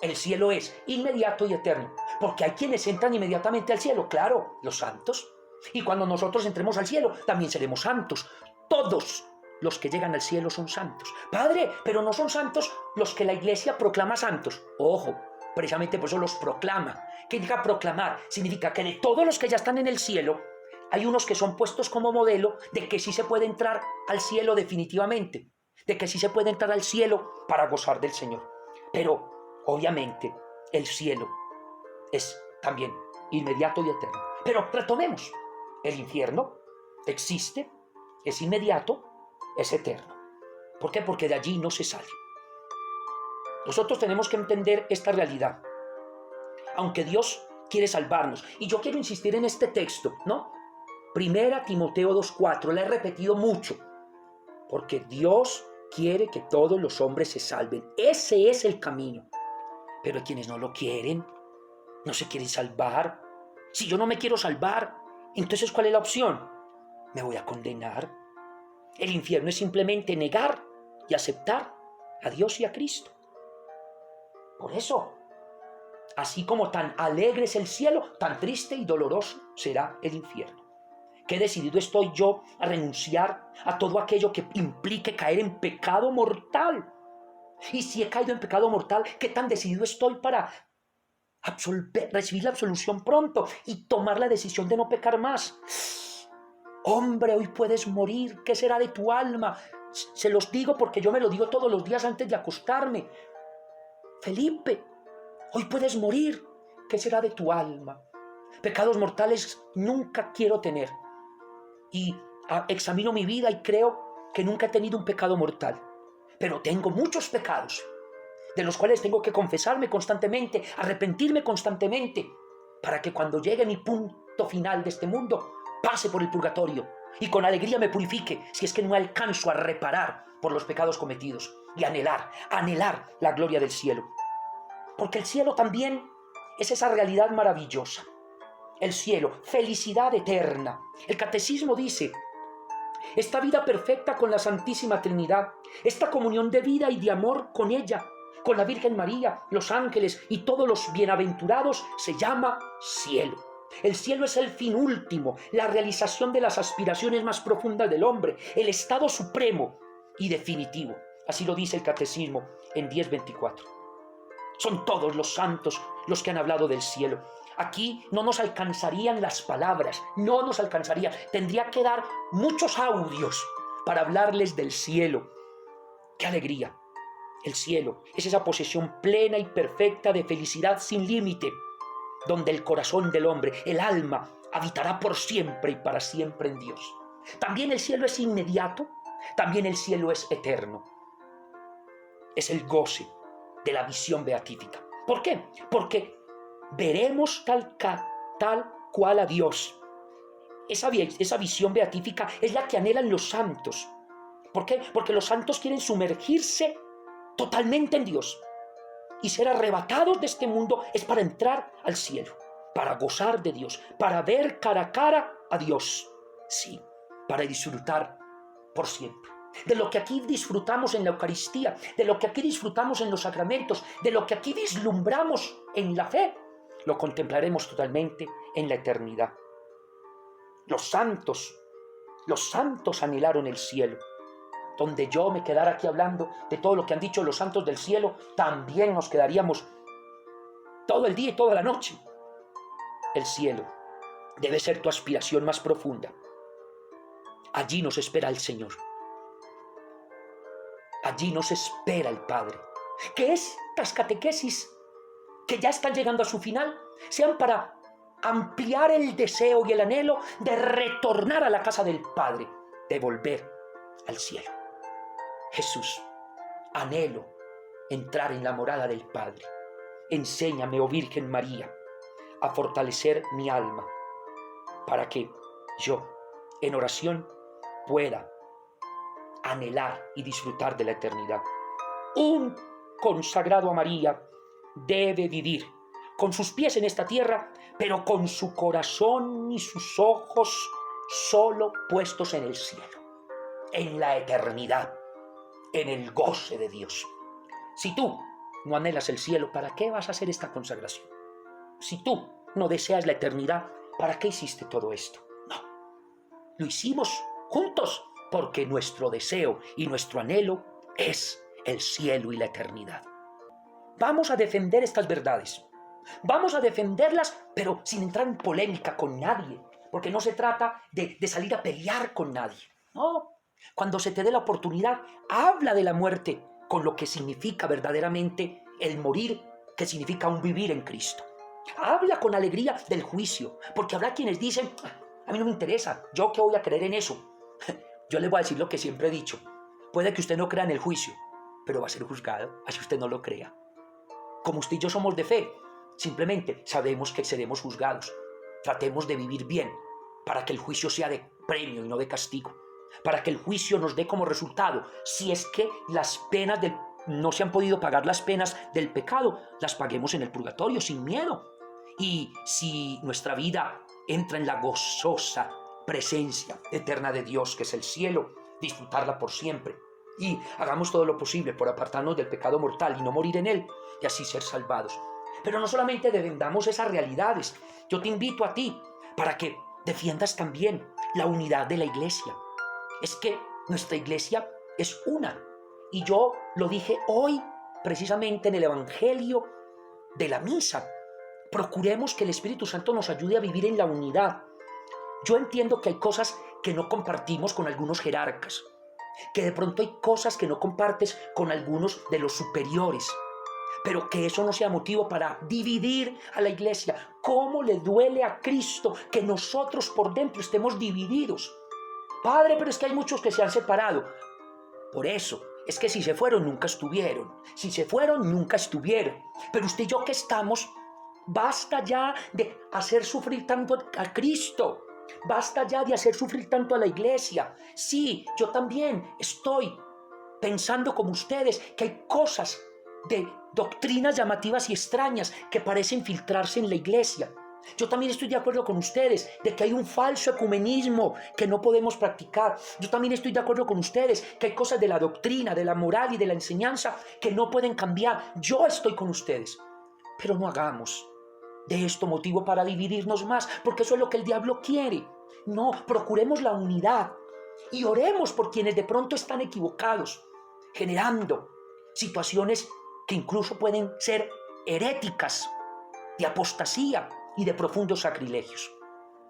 El cielo es inmediato y eterno, porque hay quienes entran inmediatamente al cielo, claro, los santos. Y cuando nosotros entremos al cielo, también seremos santos. Todos los que llegan al cielo son santos. Padre, pero no son santos los que la iglesia proclama santos. Ojo, precisamente por eso los proclama. ¿Qué significa proclamar? Significa que de todos los que ya están en el cielo, hay unos que son puestos como modelo de que sí se puede entrar al cielo definitivamente, de que sí se puede entrar al cielo para gozar del Señor. Pero obviamente, el cielo es también inmediato y eterno. Pero retomemos. El infierno existe, es inmediato, es eterno. ¿Por qué? Porque de allí no se sale. Nosotros tenemos que entender esta realidad. Aunque Dios quiere salvarnos. Y yo quiero insistir en este texto, ¿no? Primera Timoteo 2:4, la he repetido mucho. Porque Dios quiere que todos los hombres se salven. Ese es el camino. Pero quienes no lo quieren, no se quieren salvar. Si yo no me quiero salvar, entonces ¿cuál es la opción? Me voy a condenar. El infierno es simplemente negar y aceptar a Dios y a Cristo. Por eso, así como tan alegre es el cielo, tan triste y doloroso será el infierno. qué decidido estoy yo a renunciar a todo aquello que implique caer en pecado mortal. Y si he caído en pecado mortal, qué tan decidido estoy para recibir la absolución pronto y tomar la decisión de no pecar más. Hombre, hoy puedes morir. ¿Qué será de tu alma? Se los digo porque yo me lo digo todos los días antes de acostarme. Felipe, hoy puedes morir. ¿Qué será de tu alma? Pecados mortales nunca quiero tener. Y examino mi vida y creo que nunca he tenido un pecado mortal. Pero tengo muchos pecados, de los cuales tengo que confesarme constantemente, arrepentirme constantemente, para que cuando llegue mi punto final de este mundo, pase por el purgatorio y con alegría me purifique, si es que no alcanzo a reparar por los pecados cometidos, y anhelar la gloria del cielo. Porque el cielo también es esa realidad maravillosa. El cielo, felicidad eterna. El catecismo dice: esta vida perfecta con la Santísima Trinidad, esta comunión de vida y de amor con ella, con la Virgen María, los ángeles y todos los bienaventurados, se llama cielo. El cielo es el fin último, la realización de las aspiraciones más profundas del hombre, el estado supremo y definitivo. Así lo dice el catecismo en 10:24. Son todos los santos los que han hablado del cielo. Aquí no nos alcanzarían las palabras, no nos alcanzaría. Tendría que dar muchos audios para hablarles del cielo. ¡Qué alegría! El cielo es esa posesión plena y perfecta de felicidad sin límite, donde el corazón del hombre, el alma, habitará por siempre y para siempre en Dios. También el cielo es inmediato, también el cielo es eterno. Es el goce de la visión beatífica. ¿Por qué? Porque veremos tal cual a Dios. Esa visión beatífica es la que anhelan los santos. ¿Por qué? Porque los santos quieren sumergirse totalmente en Dios. Y ser arrebatados de este mundo es para entrar al cielo, para gozar de Dios, para ver cara a cara a Dios. Sí, para disfrutar por siempre. De lo que aquí disfrutamos en la Eucaristía, de lo que aquí disfrutamos en los sacramentos, de lo que aquí vislumbramos en la fe, lo contemplaremos totalmente en la eternidad. Los santos anhelaron el cielo. Donde yo me quedara aquí hablando de todo lo que han dicho los santos del cielo, también nos quedaríamos todo el día y toda la noche. El cielo debe ser tu aspiración más profunda. Allí nos espera el Señor. Allí nos espera el Padre. Que estas catequesis que ya están llegando a su final sean para ampliar el deseo y el anhelo de retornar a la casa del Padre, de volver al cielo. Jesús, anhelo entrar en la morada del Padre. Enséñame, oh Virgen María, a fortalecer mi alma para que yo, en oración, pueda anhelar y disfrutar de la eternidad. Un consagrado a María debe vivir con sus pies en esta tierra, pero con su corazón y sus ojos solo puestos en el cielo, en la eternidad, en el goce de Dios. Si tú no anhelas el cielo, ¿para qué vas a hacer esta consagración? Si tú no deseas la eternidad, ¿para qué hiciste todo esto? No, lo hicimos juntos porque nuestro deseo y nuestro anhelo es el cielo y la eternidad. Vamos a defender estas verdades. Vamos a defenderlas, pero sin entrar en polémica con nadie, porque no se trata de salir a pelear con nadie. No, cuando se te dé la oportunidad, habla de la muerte con lo que significa verdaderamente el morir, que significa un vivir en Cristo. Habla con alegría del juicio, porque habrá quienes dicen: a mí no me interesa, ¿yo qué voy a creer en eso? Yo le voy a decir lo que siempre he dicho: puede que usted no crea en el juicio, pero va a ser juzgado, así usted no lo crea. Como usted y yo somos de fe, simplemente sabemos que seremos juzgados. Tratemos de vivir bien, para que el juicio sea de premio y no de castigo, para que el juicio nos dé como resultado, si es que las penas no se han podido pagar, las penas del pecado, las paguemos en el purgatorio sin miedo. Y si nuestra vida entra en la gozosa presencia eterna de Dios, que es el cielo, disfrutarla por siempre. Y hagamos todo lo posible por apartarnos del pecado mortal y no morir en él, y así ser salvados. Pero no solamente defendamos esas realidades, yo te invito a ti para que defiendas también la unidad de la iglesia. Es que nuestra iglesia es una. Y yo lo dije hoy, precisamente en el Evangelio de la misa. Procuremos que el Espíritu Santo nos ayude a vivir en la unidad. Yo entiendo que hay cosas que no compartimos con algunos jerarcas, que de pronto hay cosas que no compartes con algunos de los superiores, pero que eso no sea motivo para dividir a la iglesia. ¿Cómo le duele a Cristo que nosotros por dentro estemos divididos? Padre, pero es que hay muchos que se han separado. Por eso, es que si se fueron, nunca estuvieron. Si se fueron, nunca estuvieron. Pero usted y yo que estamos, basta ya de hacer sufrir tanto a Cristo. Basta ya de hacer sufrir tanto a la iglesia. Sí, yo también estoy pensando como ustedes que hay cosas de doctrinas llamativas y extrañas que parecen filtrarse en la iglesia. Yo también estoy de acuerdo con ustedes de que hay un falso ecumenismo que no podemos practicar. Yo también estoy de acuerdo con ustedes que hay cosas de la doctrina, de la moral y de la enseñanza que no pueden cambiar. Yo estoy con ustedes. Pero no hagamos de esto motivo para dividirnos más, porque eso es lo que el diablo quiere. No, procuremos la unidad y oremos por quienes de pronto están equivocados, generando situaciones que incluso pueden ser heréticas, de apostasía y de profundos sacrilegios.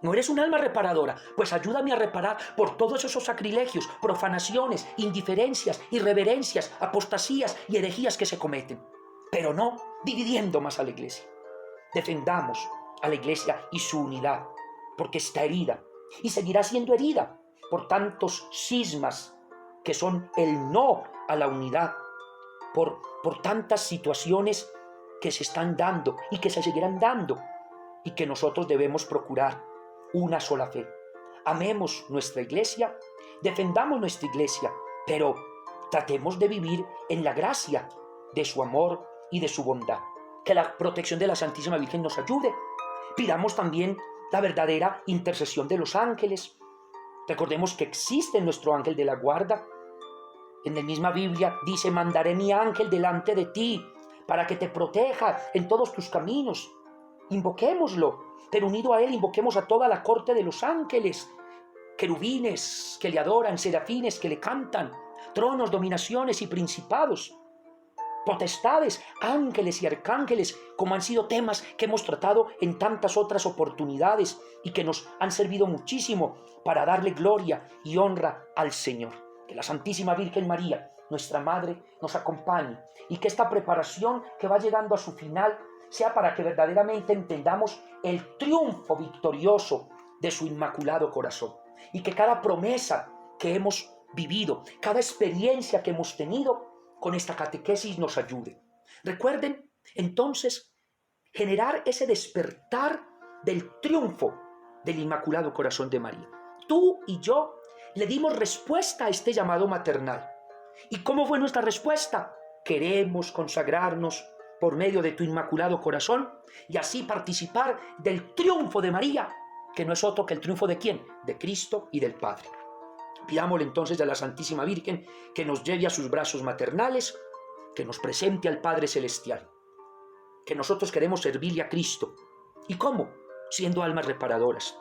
¿No eres un alma reparadora? Pues ayúdame a reparar por todos esos sacrilegios, profanaciones, indiferencias, irreverencias, apostasías y herejías que se cometen. Pero no dividiendo más a la iglesia. Defendamos a la iglesia y su unidad, porque está herida y seguirá siendo herida por tantos cismas que son el no a la unidad, por tantas situaciones que se están dando y que se seguirán dando, y que nosotros debemos procurar una sola fe. Amemos nuestra iglesia, defendamos nuestra iglesia, pero tratemos de vivir en la gracia de su amor y de su bondad. Que la protección de la Santísima Virgen nos ayude. Pidamos también la verdadera intercesión de los ángeles. Recordemos que existe nuestro ángel de la guarda. En la misma Biblia dice: mandaré mi ángel delante de ti para que te proteja en todos tus caminos. Invoquémoslo, pero unido a él invoquemos a toda la corte de los ángeles, querubines que le adoran, serafines que le cantan, tronos, dominaciones y principados, potestades, ángeles y arcángeles, como han sido temas que hemos tratado en tantas otras oportunidades y que nos han servido muchísimo para darle gloria y honra al Señor. Que la Santísima Virgen María, nuestra Madre, nos acompañe y que esta preparación que va llegando a su final sea para que verdaderamente entendamos el triunfo victorioso de su Inmaculado Corazón, y que cada promesa que hemos vivido, cada experiencia que hemos tenido con esta catequesis nos ayude. Recuerden, entonces, generar ese despertar del triunfo del Inmaculado Corazón de María. Tú y yo le dimos respuesta a este llamado maternal. ¿Y cómo fue nuestra respuesta? Queremos consagrarnos por medio de tu Inmaculado Corazón y así participar del triunfo de María, que no es otro que el triunfo ¿de quién? De Cristo y del Padre. Pidámosle entonces a la Santísima Virgen que nos lleve a sus brazos maternales, que nos presente al Padre Celestial, que nosotros queremos servirle a Cristo. ¿Y cómo? Siendo almas reparadoras.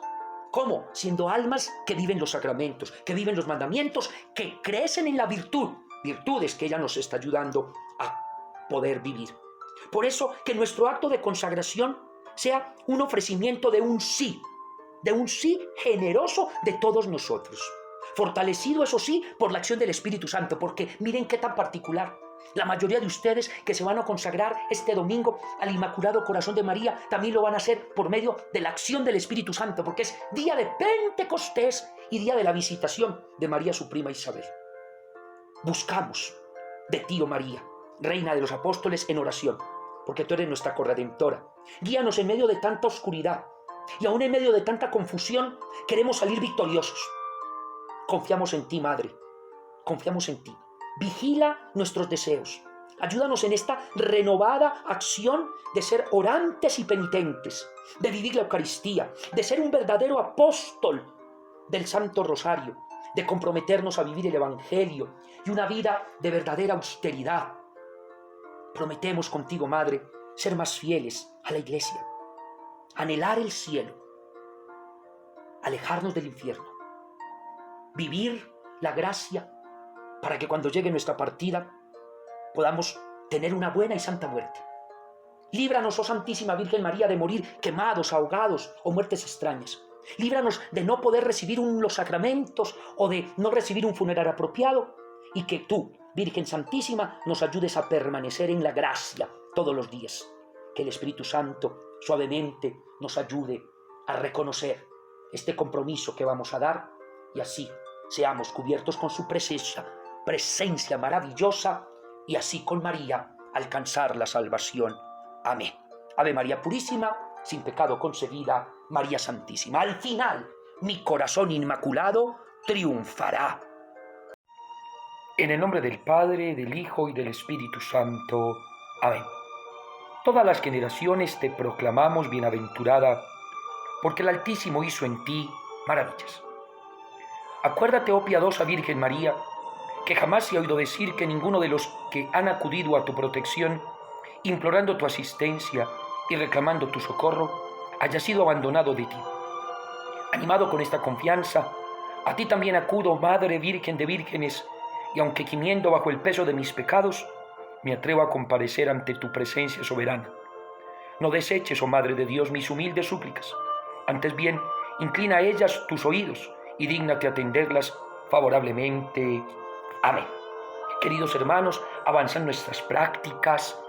¿Cómo? Siendo almas que viven los sacramentos, que viven los mandamientos, que crecen en la virtud, virtudes que ella nos está ayudando a poder vivir. Por eso, que nuestro acto de consagración sea un ofrecimiento de un sí generoso de todos nosotros. Fortalecido, eso sí, por la acción del Espíritu Santo, porque miren qué tan particular. La mayoría de ustedes que se van a consagrar este domingo al Inmaculado Corazón de María también lo van a hacer por medio de la acción del Espíritu Santo, porque es día de Pentecostés y día de la visitación de María su prima Isabel. Buscamos de ti, oh María, Reina de los Apóstoles, en oración, porque tú eres nuestra corredentora. Guíanos en medio de tanta oscuridad y aún en medio de tanta confusión queremos salir victoriosos. Confiamos en ti, Madre, confiamos en ti. Vigila nuestros deseos. Ayúdanos en esta renovada acción de ser orantes y penitentes, de vivir la Eucaristía, de ser un verdadero apóstol del Santo Rosario, de comprometernos a vivir el Evangelio y una vida de verdadera austeridad. Prometemos contigo, Madre, ser más fieles a la Iglesia, anhelar el cielo, alejarnos del infierno vivir la gracia para que cuando llegue nuestra partida podamos tener una buena y santa muerte. Líbranos, oh Santísima Virgen María, de morir quemados, ahogados o muertes extrañas. Líbranos de no poder recibir los sacramentos o de no recibir un funeral apropiado, y que tú, Virgen Santísima, nos ayudes a permanecer en la gracia todos los días. Que el Espíritu Santo suavemente nos ayude a reconocer este compromiso que vamos a dar y así seamos cubiertos con su presencia maravillosa y así con María alcanzar la salvación. Amén. Ave María Purísima, sin pecado concebida, María Santísima. Al final, mi corazón inmaculado triunfará. En el nombre del Padre, del Hijo y del Espíritu Santo. Amén. Todas las generaciones te proclamamos bienaventurada, porque el Altísimo hizo en ti maravillas. Acuérdate, oh piadosa Virgen María, que jamás se ha oído decir que ninguno de los que han acudido a tu protección, implorando tu asistencia y reclamando tu socorro, haya sido abandonado de ti. Animado con esta confianza, a ti también acudo, Madre Virgen de Vírgenes, y aunque gimiendo bajo el peso de mis pecados, me atrevo a comparecer ante tu presencia soberana. No deseches, oh Madre de Dios, mis humildes súplicas. Antes bien, inclina a ellas tus oídos y dígnate atenderlas favorablemente. Amén. Queridos hermanos, avanzan nuestras prácticas,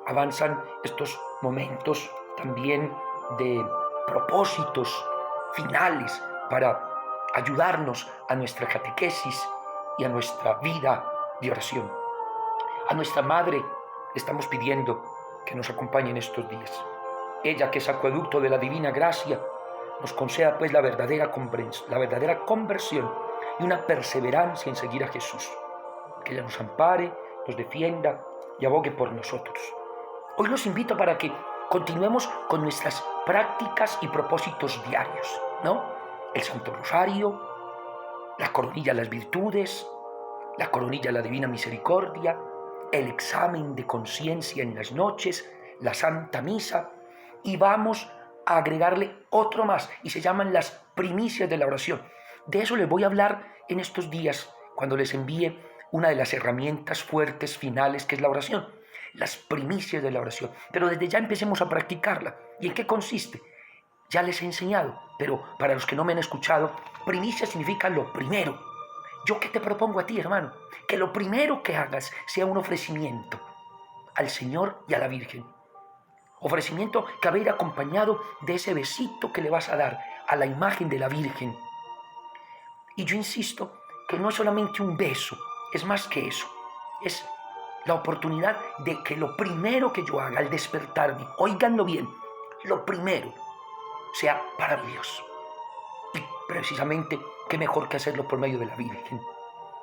avanzan estos momentos también de propósitos finales para ayudarnos a nuestra catequesis y a nuestra vida de oración. A nuestra Madre le estamos pidiendo que nos acompañe en estos días. Ella, que es acueducto de la divina gracia, nos conceda pues la verdadera conversión y una perseverancia en seguir a Jesús. Que ella nos ampare, nos defienda y abogue por nosotros. Hoy los invito para que continuemos con nuestras prácticas y propósitos diarios, ¿no? El Santo Rosario, la coronilla a las virtudes, la coronilla a la Divina Misericordia, el examen de conciencia en las noches, la Santa Misa, y vamos a agregarle otro más, y se llaman las primicias de la oración. De eso les voy a hablar en estos días, cuando les envíe una de las herramientas fuertes finales, que es la oración, las primicias de la oración. Pero desde ya empecemos a practicarla. ¿Y en qué consiste? Ya les he enseñado, pero para los que no me han escuchado, primicia significa lo primero. Yo que te propongo a ti, hermano, que lo primero que hagas sea un ofrecimiento al Señor y a la Virgen. Ofrecimiento que va a ir acompañado de ese besito que le vas a dar a la imagen de la Virgen. Y yo insisto que no es solamente un beso, es más que eso. Es la oportunidad de que lo primero que yo haga al despertarme, óiganlo bien, lo primero sea para mi Dios. Y precisamente, qué mejor que hacerlo por medio de la Virgen.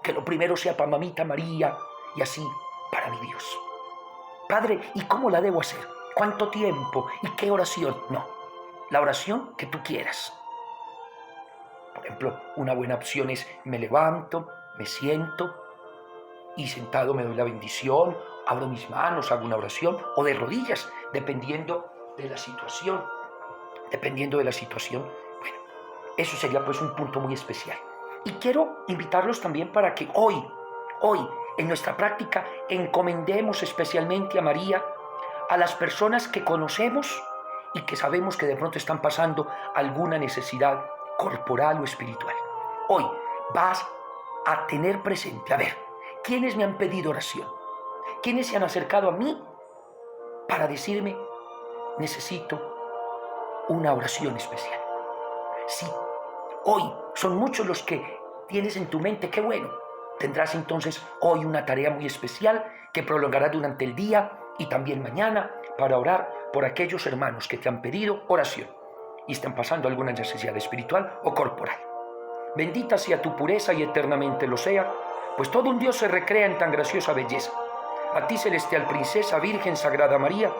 Que lo primero sea para Mamita María y así para mi Dios. Padre, ¿y cómo la debo hacer? ¿Cuánto tiempo? ¿Y qué oración? No, la oración que tú quieras. Por ejemplo, una buena opción es me levanto, me siento y sentado me doy la bendición, abro mis manos, hago una oración, o de rodillas, dependiendo de la situación. Bueno, eso sería pues un punto muy especial. Y quiero invitarlos también para que hoy, en nuestra práctica, encomendemos especialmente a María, a las personas que conocemos y que sabemos que de pronto están pasando alguna necesidad corporal o espiritual. Hoy vas a tener presente, a ver, ¿quiénes me han pedido oración? ¿Quiénes se han acercado a mí para decirme, necesito una oración especial? Sí, hoy son muchos los que tienes en tu mente, qué bueno. Tendrás entonces hoy una tarea muy especial que prolongará durante el día y también mañana para orar por aquellos hermanos que te han pedido oración y están pasando alguna necesidad espiritual o corporal. Bendita sea tu pureza y eternamente lo sea, pues todo un Dios se recrea en tan graciosa belleza. A ti, celestial princesa, Virgen Sagrada María,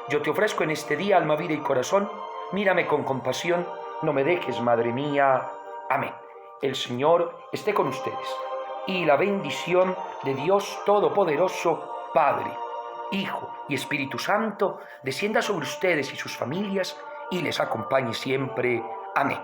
yo te ofrezco en este día alma, vida y corazón. Mírame con compasión, no me dejes, Madre mía. Amén. El Señor esté con ustedes. Y la bendición de Dios Todopoderoso, Padre, Hijo y Espíritu Santo, descienda sobre ustedes y sus familias y les acompañe siempre. Amén.